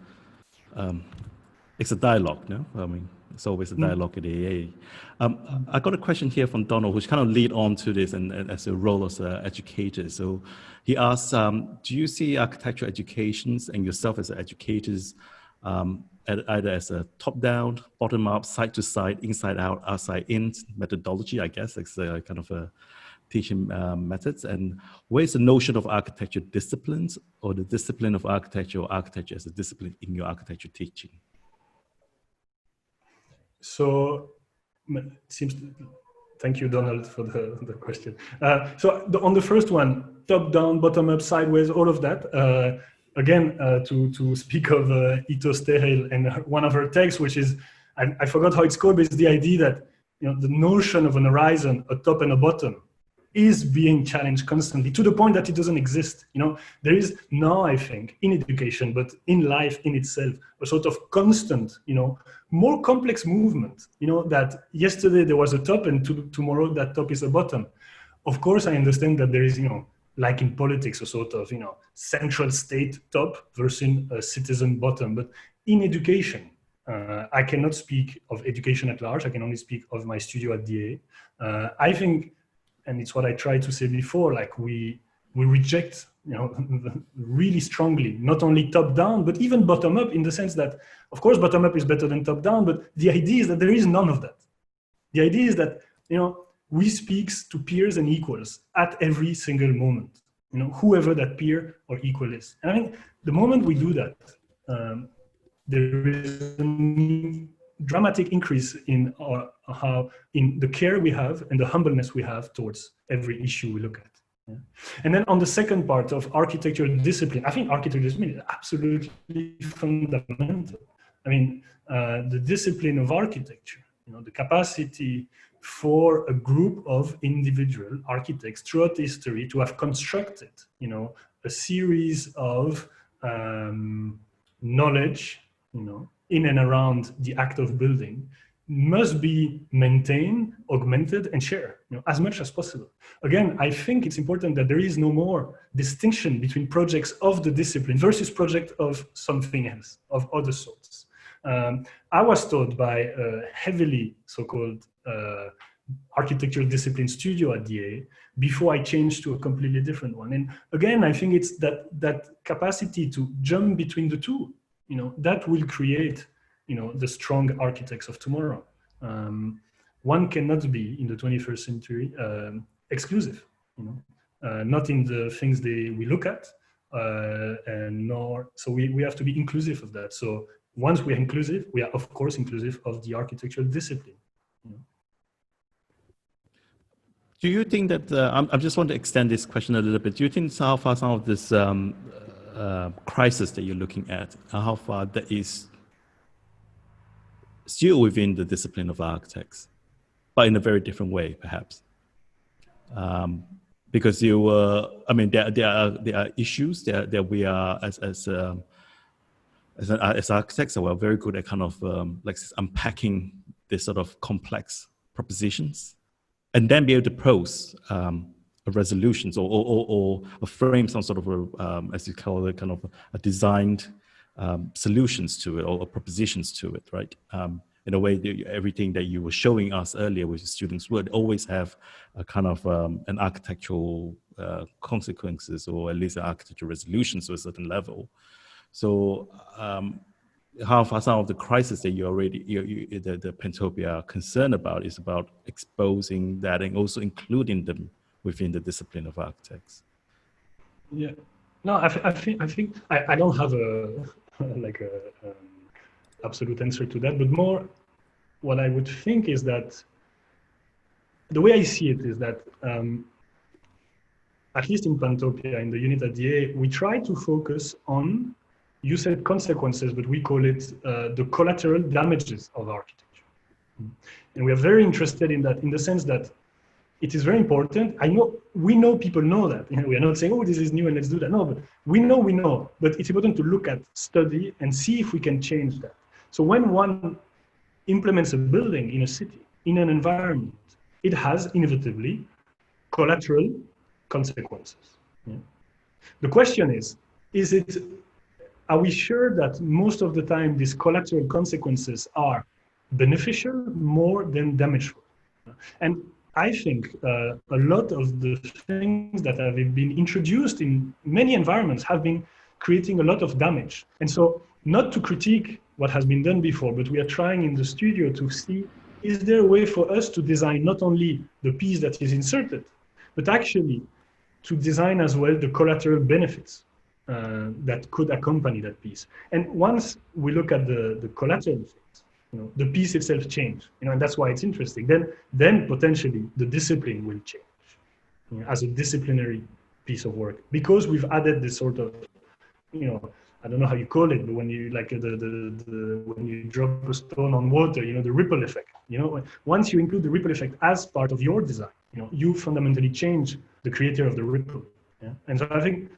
it's a dialogue, no? I mean, it's always a dialogue at the AA. I got a question here from Donald, which kind of lead on to this, and as a role as an educator. So he asks, do you see architectural educations and yourself as educators either as a top-down, bottom-up, side-to-side, inside-out, outside-in methodology? I guess it's a kind of a teaching methods. And where's the notion of architecture disciplines, or the discipline of architecture, or architecture as a discipline in your architecture teaching? So it seems, thank you, Donald, for the question. So on the first one, top down, bottom up, sideways, all of that. Again, to speak of Ito Sterel and one of her texts, which is, I forgot how it's called, but it's the idea that the notion of an horizon, a top and a bottom, is being challenged constantly, to the point that it doesn't exist. There is now, I think, in education, but in life in itself, a sort of constant, more complex movement, that yesterday there was a top and tomorrow that top is a bottom. Of course, I understand that there is, like in politics, a sort of, central state top versus a citizen bottom. But in education, I cannot speak of education at large. I can only speak of my studio at DA. I think, and it's what I tried to say before, like we reject, really strongly, not only top down, but even bottom up, in the sense that, of course, bottom up is better than top down, but the idea is that there is none of that. The idea is that, we speak to peers and equals at every single moment, whoever that peer or equal is. And I think the moment we do that, there is a dramatic increase in in the care we have and the humbleness we have towards every issue we look at. Yeah. And then on the second part of architectural discipline, I think architectural discipline is absolutely fundamental. I mean, the discipline of architecture, the capacity for a group of individual architects throughout history to have constructed, a series of knowledge, in and around the act of building, must be maintained, augmented, and shared, as much as possible. Again, I think it's important that there is no more distinction between projects of the discipline versus project of something else, of other sorts. I was taught by a heavily so-called architectural discipline studio at DA before I changed to a completely different one. And again, I think it's that capacity to jump between the two, that will create, the strong architects of tomorrow. One cannot be in the 21st century exclusive, not in the things we look at, and nor, so we have to be inclusive of that. So once we're inclusive, we are of course inclusive of the architectural discipline. Do you think that, I just want to extend this question a little bit. Do you think how far some of this crisis that you're looking at, how far that is still within the discipline of architects, but in a very different way, perhaps? Because I mean, there are issues that we are as architects, we're very good at kind of like unpacking this sort of complex propositions, and then be able to pose resolutions or frame some sort of as you call it, kind of a designed solutions to it, or propositions to it, right? In a way, everything that you were showing us earlier with the students would always have a kind of an architectural consequences, or at least an architectural resolutions to a certain level. So how far some of the crises that the Pantopia are concerned about is about exposing that and also including them within the discipline of architects? Yeah, no, I think I don't have a absolute answer to that, but more what I would think is that the way I see it is that at least in Pantopia, in the unit at DA, we try to focus on, you said consequences, but we call it the collateral damages of architecture. And we are very interested in that, in the sense that it is very important. We know people know that. We are not saying, oh, this is new and let's do that. No, but we know. But it's important to look at, study, and see if we can change that. So when one implements a building in a city, in an environment, it has inevitably collateral consequences. Yeah. The question is are we sure that most of the time these collateral consequences are beneficial more than damageful? And I think a lot of the things that have been introduced in many environments have been creating a lot of damage. And so, not to critique what has been done before, but we are trying in the studio to see, is there a way for us to design not only the piece that is inserted, but actually to design as well the collateral benefits that could accompany that piece. And once we look at the collateral effects, the piece itself change, and that's why it's interesting. Then potentially the discipline will change as a disciplinary piece of work, because we've added this sort of, I don't know how you call it, but when you when you drop a stone on water, the ripple effect. Once you include the ripple effect as part of your design, you fundamentally change the creator of the ripple. Yeah? And so I think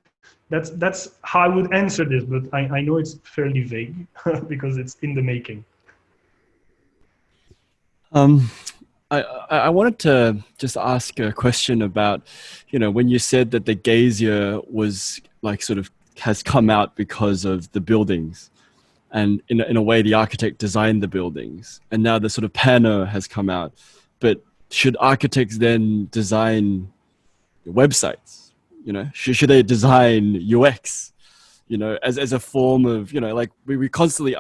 that's how I would answer this, but I know it's fairly vague because it's in the making. I wanted to just ask a question about, when you said that the gazier was has come out because of the buildings, and in a way the architect designed the buildings, and now the sort of pano has come out. But should architects then design websites? Should they design UX? As a form of, we constantly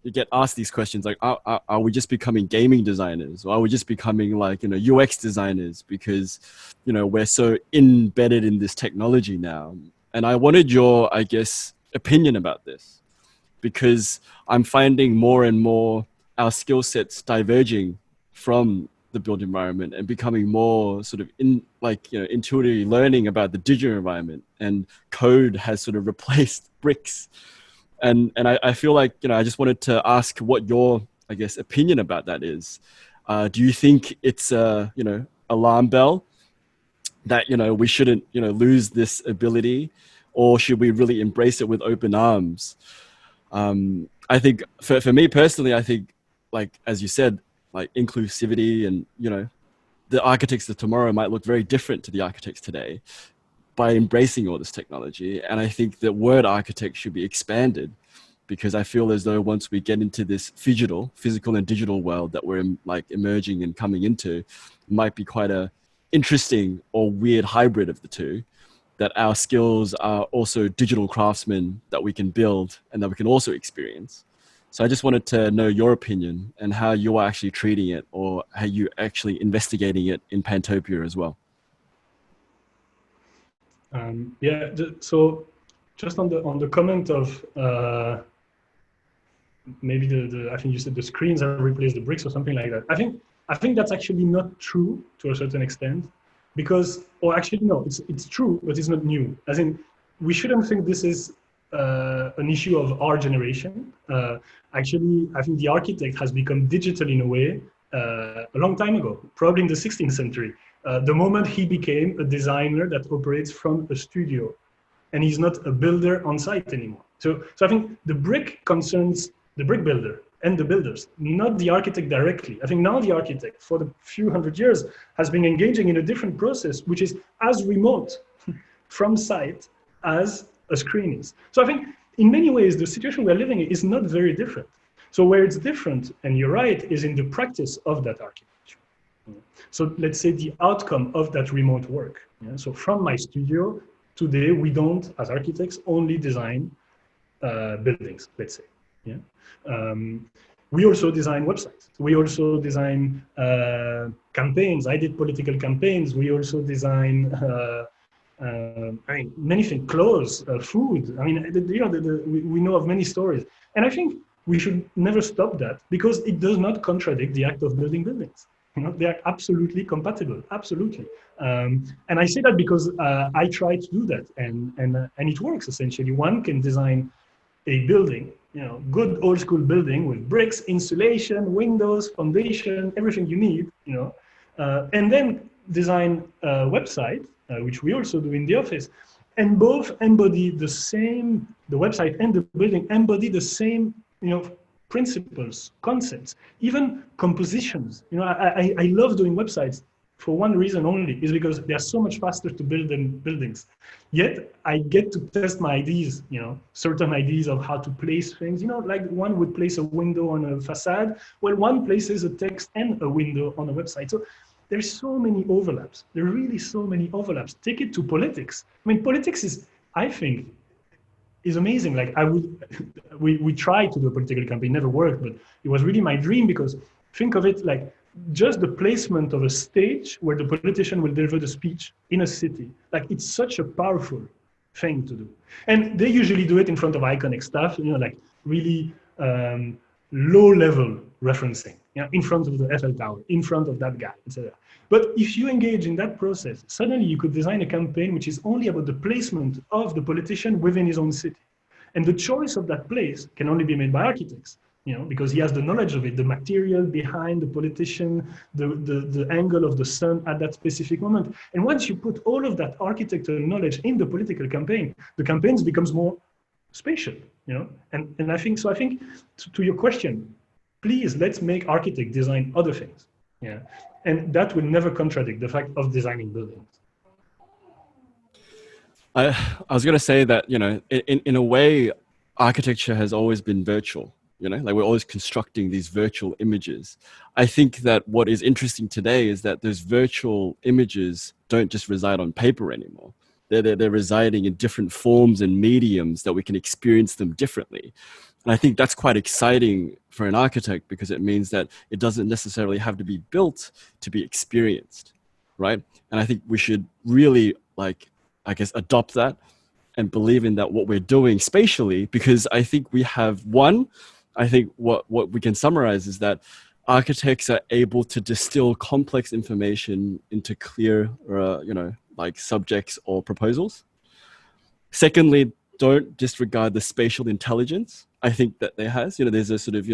you get asked these questions like, are we just becoming gaming designers, or are we just becoming UX designers because we're so embedded in this technology now? And I wanted your, opinion about this, because I'm finding more and more our skill sets diverging from the built environment and becoming more sort of intuitively learning about the digital environment, and code has sort of replaced bricks. And I feel like, I just wanted to ask what your, opinion about that is. Do you think it's a, alarm bell that, we shouldn't, lose this ability, or should we really embrace it with open arms? I think for me personally, I think, as you said, inclusivity and, the architects of tomorrow might look very different to the architects today by embracing all this technology. And I think the word architect should be expanded, because I feel as though once we get into this physical and digital world that we're emerging and coming into, it might be quite a interesting or weird hybrid of the two, that our skills are also digital craftsmen that we can build and that we can also experience. So I just wanted to know your opinion and how you are actually treating it, or how you actually investigating it in Pantopia as well. So just on the comment of maybe I think you said the screens have replaced the bricks or something like that. I think that's actually not true to a certain extent, because, or actually no, it's true, but it's not new. As in, we shouldn't think this is an issue of our generation. Actually, I think the architect has become digital in a way a long time ago, probably in the 16th century. The moment he became a designer that operates from a studio, and he's not a builder on site anymore. So I think the brick concerns the brick builder and the builders, not the architect directly. I think now the architect, for the few hundred years, has been engaging in a different process, which is as remote from site as a screen is. So I think in many ways, the situation we're living in is not very different. So where it's different, and you're right, is in the practice of that architecture. So let's say the outcome of that remote work. Yeah? So from my studio, today we don't, as architects, only design buildings, let's say. Yeah? We also design websites. We also design campaigns. I did political campaigns. We also design many things, clothes, food. We know of many stories. And I think we should never stop that, because it does not contradict the act of building buildings. They are absolutely compatible, absolutely. And I say that because I try to do that, and it works essentially. One can design a building, good old school building with bricks, insulation, windows, foundation, everything you need, and then design a website, which we also do in the office, and both embody the same, the website and the building embody the same, principles, concepts, even compositions. I love doing websites for one reason only, is because they are so much faster to build than buildings. Yet I get to test my ideas, certain ideas of how to place things, like one would place a window on a facade, well, one places a text and a window on a website. So there's so many overlaps. There are really so many overlaps. Take it to politics. I mean, politics is, I think, is amazing. Like we tried to do a political campaign, never worked, but it was really my dream, because think of it like just the placement of a stage where the politician will deliver the speech in a city. Like, it's such a powerful thing to do. And they usually do it in front of iconic stuff, like really low level referencing, in front of the Eiffel Tower, in front of that guy, etc. But if you engage in that process, suddenly you could design a campaign which is only about the placement of the politician within his own city. And the choice of that place can only be made by architects, because he has the knowledge of it, the material behind the politician, the angle of the sun at that specific moment. And once you put all of that architectural knowledge in the political campaign, the campaigns becomes more spatial, and I think to your question, please, let's make architects design other things. Yeah. And that will never contradict the fact of designing buildings. I was going to say that, in a way, architecture has always been virtual, like we're always constructing these virtual images. I think that what is interesting today is that those virtual images don't just reside on paper anymore. They're residing in different forms and mediums that we can experience them differently. And I think that's quite exciting for an architect, because it means that it doesn't necessarily have to be built to be experienced, right? And I think we should really, adopt that and believe in that what we're doing spatially, because I think we have what we can summarize is that architects are able to distill complex information into clear, subjects or proposals. Secondly, don't disregard the spatial intelligence I think that there has. There's a sort of,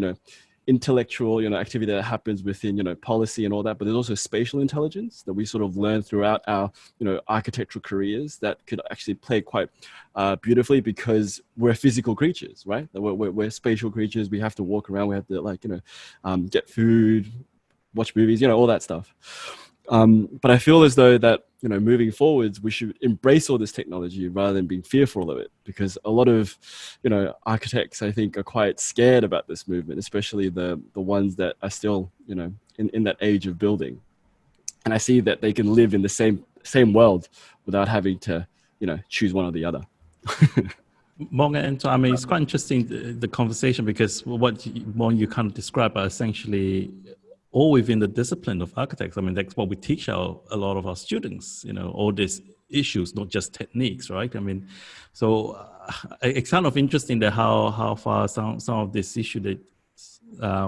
intellectual, activity that happens within, policy and all that, but there's also spatial intelligence that we sort of learn throughout our, architectural careers that could actually play quite beautifully, because we're physical creatures, right? We're spatial creatures. We have to walk around. We have to get food, watch movies, all that stuff. But I feel as though that, moving forwards, we should embrace all this technology rather than being fearful of it, because a lot of, architects, I think, are quite scared about this movement, especially the ones that are still, in that age of building. And I see that they can live in the same world without having to, choose one or the other. Mond and Antoine, I mean, it's quite interesting, the conversation, because what you kind of described are essentially all within the discipline of architects. I mean, that's what we teach a lot of our students, all these issues, not just techniques, right? I mean, so it's kind of interesting that how far some of this issue that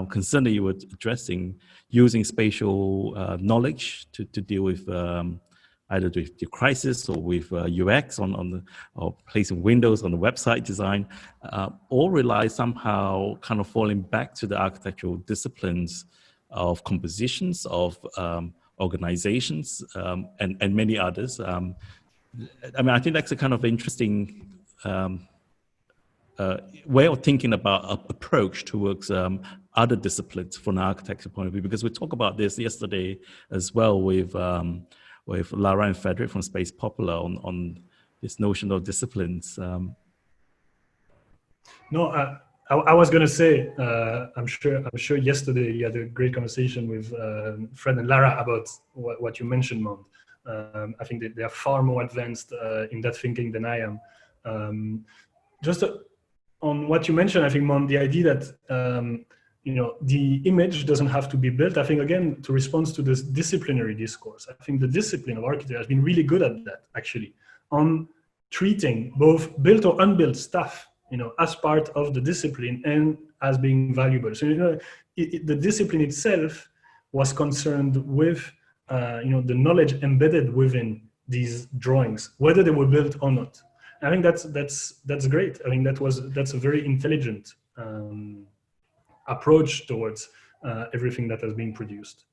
concern that you were addressing, using spatial knowledge to deal with either with the crisis or with UX or placing windows on the website design, all rely somehow kind of falling back to the architectural disciplines of compositions, of organizations, and many others. I mean, I think that's a kind of interesting way of thinking about approach towards other disciplines from an architecture point of view, because we talked about this yesterday as well with Lara and Frederick from Space Popular on this notion of disciplines. I was going to say, I'm sure yesterday you had a great conversation with Fred and Lara about what you mentioned, Mond. I think that they are far more advanced in that thinking than I am. Just on what you mentioned, I think, Mond, the idea that the image doesn't have to be built. I think, again, to respond to this disciplinary discourse, I think the discipline of architecture has been really good at that, actually, on treating both built or unbuilt stuff, as part of the discipline and as being valuable. So, the discipline itself was concerned with, the knowledge embedded within these drawings, whether they were built or not. I think that's great. I think that's a very intelligent approach towards everything that has been produced.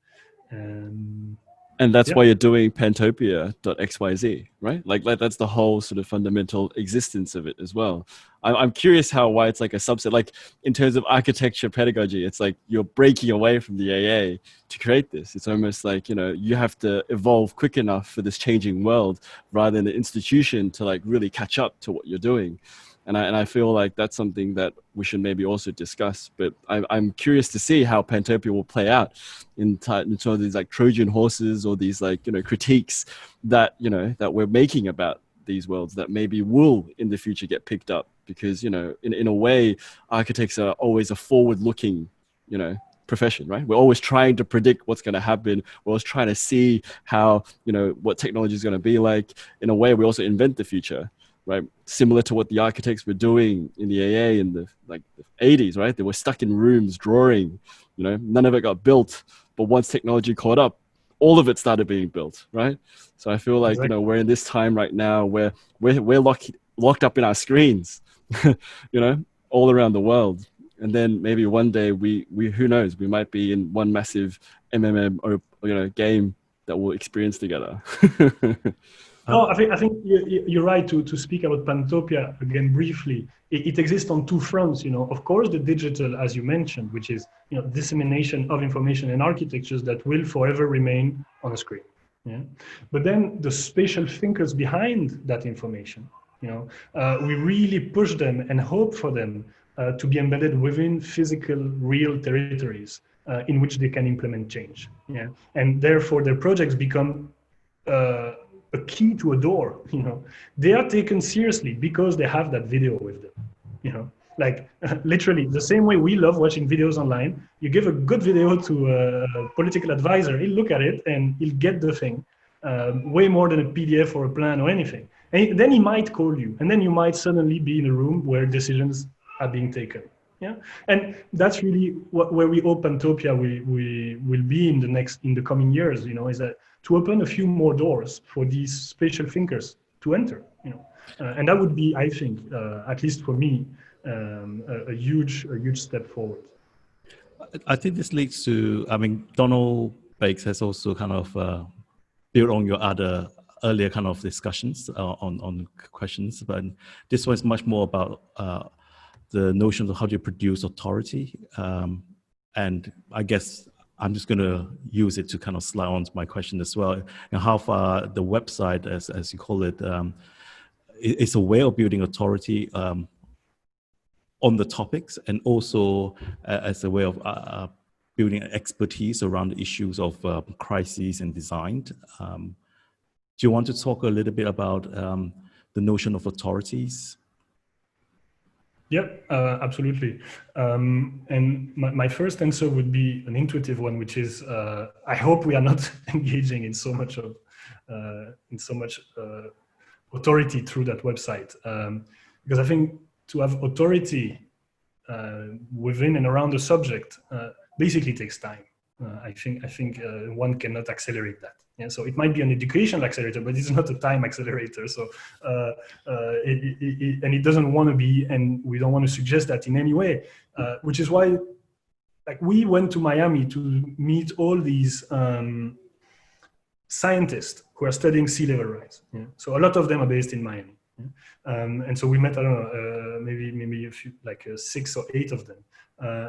And that's Yeah. why you're doing Pantopia.xyz, right? Like that's the whole sort of fundamental existence of it as well. I'm curious why it's like a subset, like in terms of architecture pedagogy, it's like you're breaking away from the AA to create this. It's almost like, you know, you have to evolve quick enough for this changing world rather than the institution to like really catch up to what you're doing. And I feel like that's something that we should maybe also discuss. But I'm curious to see how Pantopia will play out in some of these like Trojan horses or these like, you know, critiques that, you know, that we're making about these worlds that maybe will in the future get picked up. Because, you know, in a way, architects are always a forward-looking, you know, profession, right? We're always trying to predict what's going to happen. We're always trying to see how, you know, what technology is going to be like. In a way, we also invent the future. Right, similar to what the architects were doing in the AA in the like the 80s, right? They were stuck in rooms drawing, you know, none of it got built. But once technology caught up, all of it started being built, right? So I feel like, Exactly. you know, we're in this time right now where we're locked up in our screens, you know, all around the world. And then maybe one day we who knows, we might be in one massive MMM or, you know, game that we'll experience together. No, I think you're right to speak about Pantopia again briefly. It exists on two fronts, you know. Of course, the digital, as you mentioned, which is, you know, dissemination of information and architectures that will forever remain on a screen. Yeah, but then the spatial thinkers behind that information, you know, we really push them and hope for them to be embedded within physical, real territories in which they can implement change. Yeah, and therefore their projects become a key to a door. You know, they are taken seriously because they have that video with them. You know, like literally the same way we love watching videos online. You give a good video to a political advisor, he'll look at it and he'll get the thing way more than a PDF or a plan or anything. And then he might call you, and then you might suddenly be in a room where decisions are being taken. Yeah, and that's really where we hope Pantopia we will be in the coming years. You know, is that to open a few more doors for these spatial thinkers to enter. You know, and that would be, I think, at least for me, a huge step forward. I think this leads to, I mean, Donald Bakes has also kind of built on your other earlier kind of discussions on questions, but this one is much more about the notion of how do you produce authority. And I guess I'm just going to use it to kind of slide on to my question as well, and how far the website, as you call it, is a way of building authority on the topics, and also as a way of building expertise around the issues of crises and design. Do you want to talk a little bit about the notion of authorities? Yep, absolutely. And my first answer would be an intuitive one, which is I hope we are not engaging in so much authority through that website, because I think to have authority within and around the subject basically takes time. I think one cannot accelerate that. Yeah, so it might be an educational accelerator, but it's not a time accelerator. So and it doesn't want to be, and we don't want to suggest that in any way. Which is why, like, we went to Miami to meet all these scientists who are studying sea level rise. Yeah? So a lot of them are based in Miami. Yeah? And so we met, I don't know, maybe a few, like 6 or 8 of them,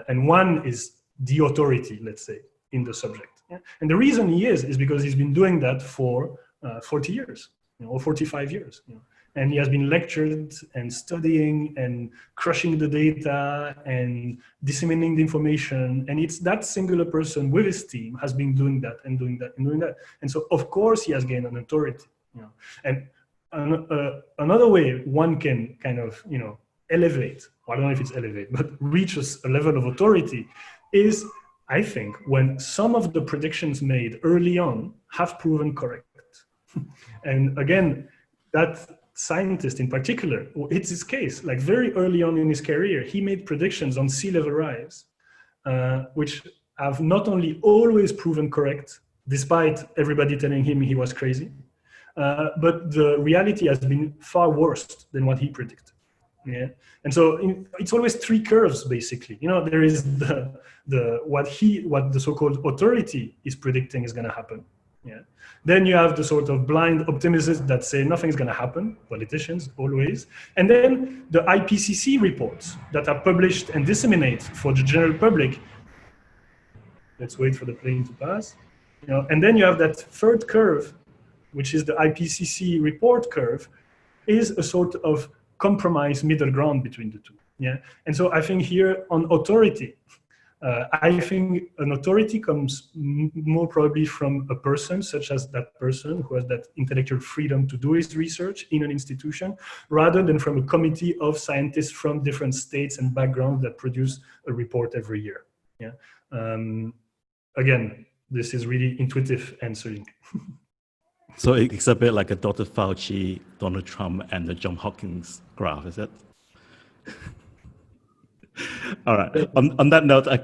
and one is the authority, let's say, in the subject. Yeah? And the reason he is because he's been doing that for 40 years, you know, or 45 years. You know? And he has been lectured and studying and crushing the data and disseminating the information. And it's that singular person with his team has been doing that and doing that and doing that. And so, of course, he has gained an authority. You know? And another way one can kind of, you know, elevate, or I don't know if it's elevate, but reach a level of authority is, I think, when some of the predictions made early on have proven correct. And again, that scientist in particular, it's his case, like very early on in his career, he made predictions on sea level rise, which have not only always proven correct, despite everybody telling him he was crazy, but the reality has been far worse than what he predicted. Yeah, and so it's always three curves basically. You know, there is what the so-called authority is predicting is going to happen. Yeah. Then you have the sort of blind optimists that say nothing's going to happen, politicians always. And then the IPCC reports that are published and disseminated for the general public. Let's wait for the plane to pass. You know, and then you have that third curve, which is the IPCC report curve, is a sort of compromise middle ground between the two. Yeah. And so I think here on authority, I think an authority comes more probably from a person, such as that person who has that intellectual freedom to do his research in an institution, rather than from a committee of scientists from different states and backgrounds that produce a report every year. Yeah. Again, this is really intuitive answering. So it's a bit like a Dr. Fauci, Donald Trump, and the John Hopkins graph, is it? All right. On that note, I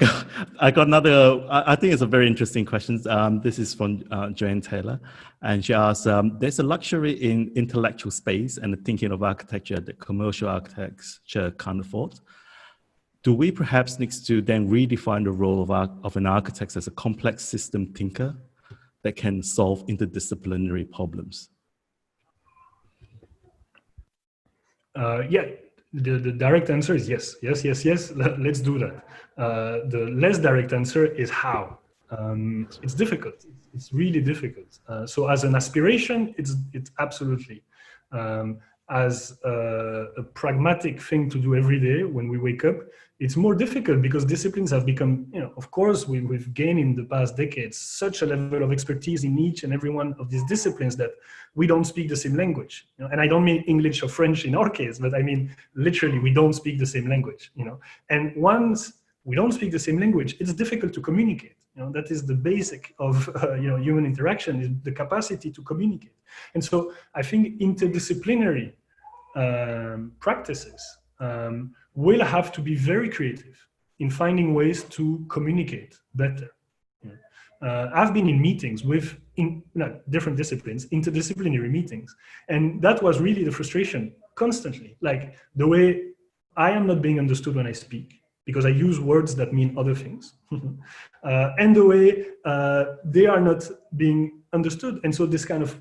got another. I think it's a very interesting question. This is from Joanne Taylor, and she asks: "There's a luxury in intellectual space and the thinking of architecture that commercial architecture can't afford. Do we perhaps need to then redefine the role of an architect as a complex system thinker that can solve interdisciplinary problems?" Yeah. The direct answer is yes. Let's do that. The less direct answer is how. It's difficult. It's really difficult. So as an aspiration, it's absolutely. As a pragmatic thing to do every day when we wake up, it's more difficult because disciplines have become, you know, of course, we've gained in the past decades such a level of expertise in each and every one of these disciplines that we don't speak the same language. You know? And I don't mean English or French in our case, but I mean literally we don't speak the same language. You know, and once we don't speak the same language, it's difficult to communicate. You know, that is the basic of human interaction, is the capacity to communicate. And so I think interdisciplinary practices will have to be very creative in finding ways to communicate better. I've been in meetings with different disciplines, interdisciplinary meetings, and that was really the frustration constantly. Like the way I am not being understood when I speak because I use words that mean other things, and the way they are not being understood, and so this kind of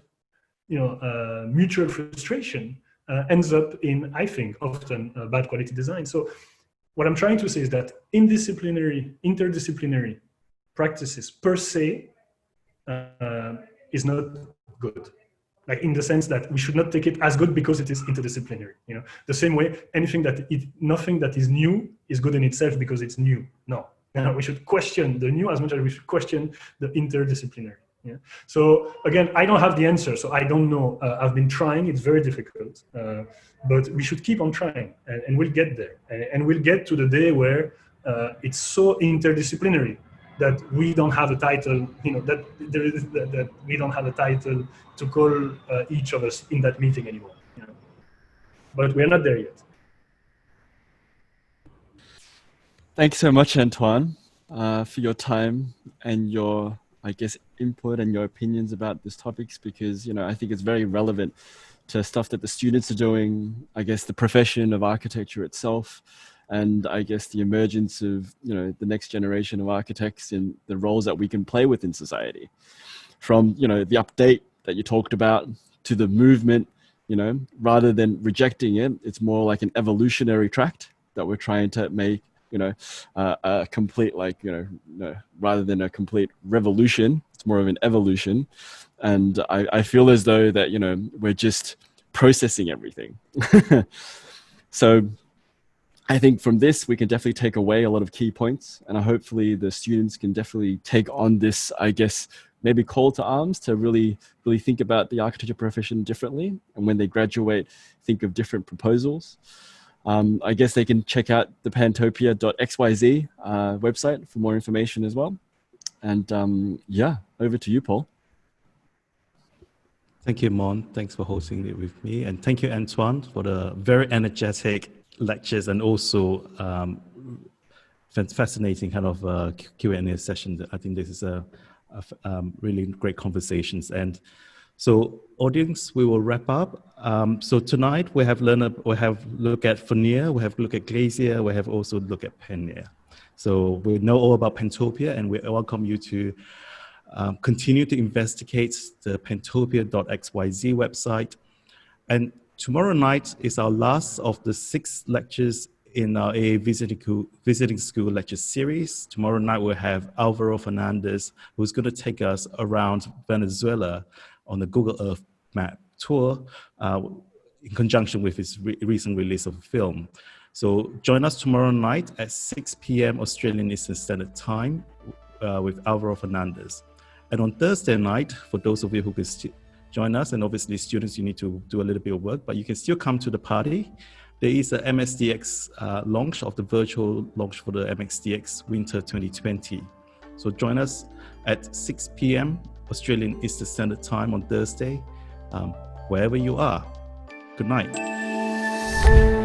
mutual frustration ends up in, I think, often bad quality design. So what I'm trying to say is that interdisciplinary practices per se is not good. Like in the sense that we should not take it as good because it is interdisciplinary. You know, the same way nothing that is new is good in itself because it's new. No, we should question the new as much as we should question the interdisciplinary. Yeah. So again, I don't have the answer, so I don't know. I've been trying; it's very difficult, but we should keep on trying, and we'll get there. And we'll get to the day where it's so interdisciplinary that we don't have a title. That we don't have a title to call each of us in that meeting anymore. You know? But we're not there yet. Thanks so much, Antoine, for your time and your, I guess, input and your opinions about these topics, because, I think it's very relevant to stuff that the students are doing, I guess, the profession of architecture itself, and I guess the emergence of, the next generation of architects and the roles that we can play within society. From, the update that you talked about to the movement, rather than rejecting it, it's more like an evolutionary tract that we're trying to make, a complete, rather than a complete revolution, it's more of an evolution. And I feel as though that, we're just processing everything. So I think from this, we can definitely take away a lot of key points, and hopefully the students can definitely take on this, I guess, maybe call to arms to really think about the architecture profession differently. And when they graduate, think of different proposals. I guess they can check out the pantopia.xyz website for more information as well. And over to you, Paul. Thank you, Mond. Thanks for hosting it with me. And thank you, Antoine, for the very energetic lectures and also fascinating kind of Q&A session. I think this is a really great conversations. And So audience, we will wrap up. So tonight we have look at Furnier, we have look at Glacier, we have also look at Penier. So we know all about Pantopia, and we welcome you to continue to investigate the pantopia.xyz website. And tomorrow night is our last of the 6 lectures in our AA Visiting School lecture series. Tomorrow night we'll have Alvaro Fernandez, who's going to take us around Venezuela on the Google Earth map tour in conjunction with his recent release of a film. So join us tomorrow night at 6 p.m. Australian Eastern Standard Time with Alvaro Fernandez. And on Thursday night, for those of you who can join us, and obviously students, you need to do a little bit of work, but you can still come to the party. There is a MSDX launch of the virtual launch for the MXDX Winter 2020. So join us at 6 p.m. Australian Eastern Standard Time on Thursday, wherever you are. Good night.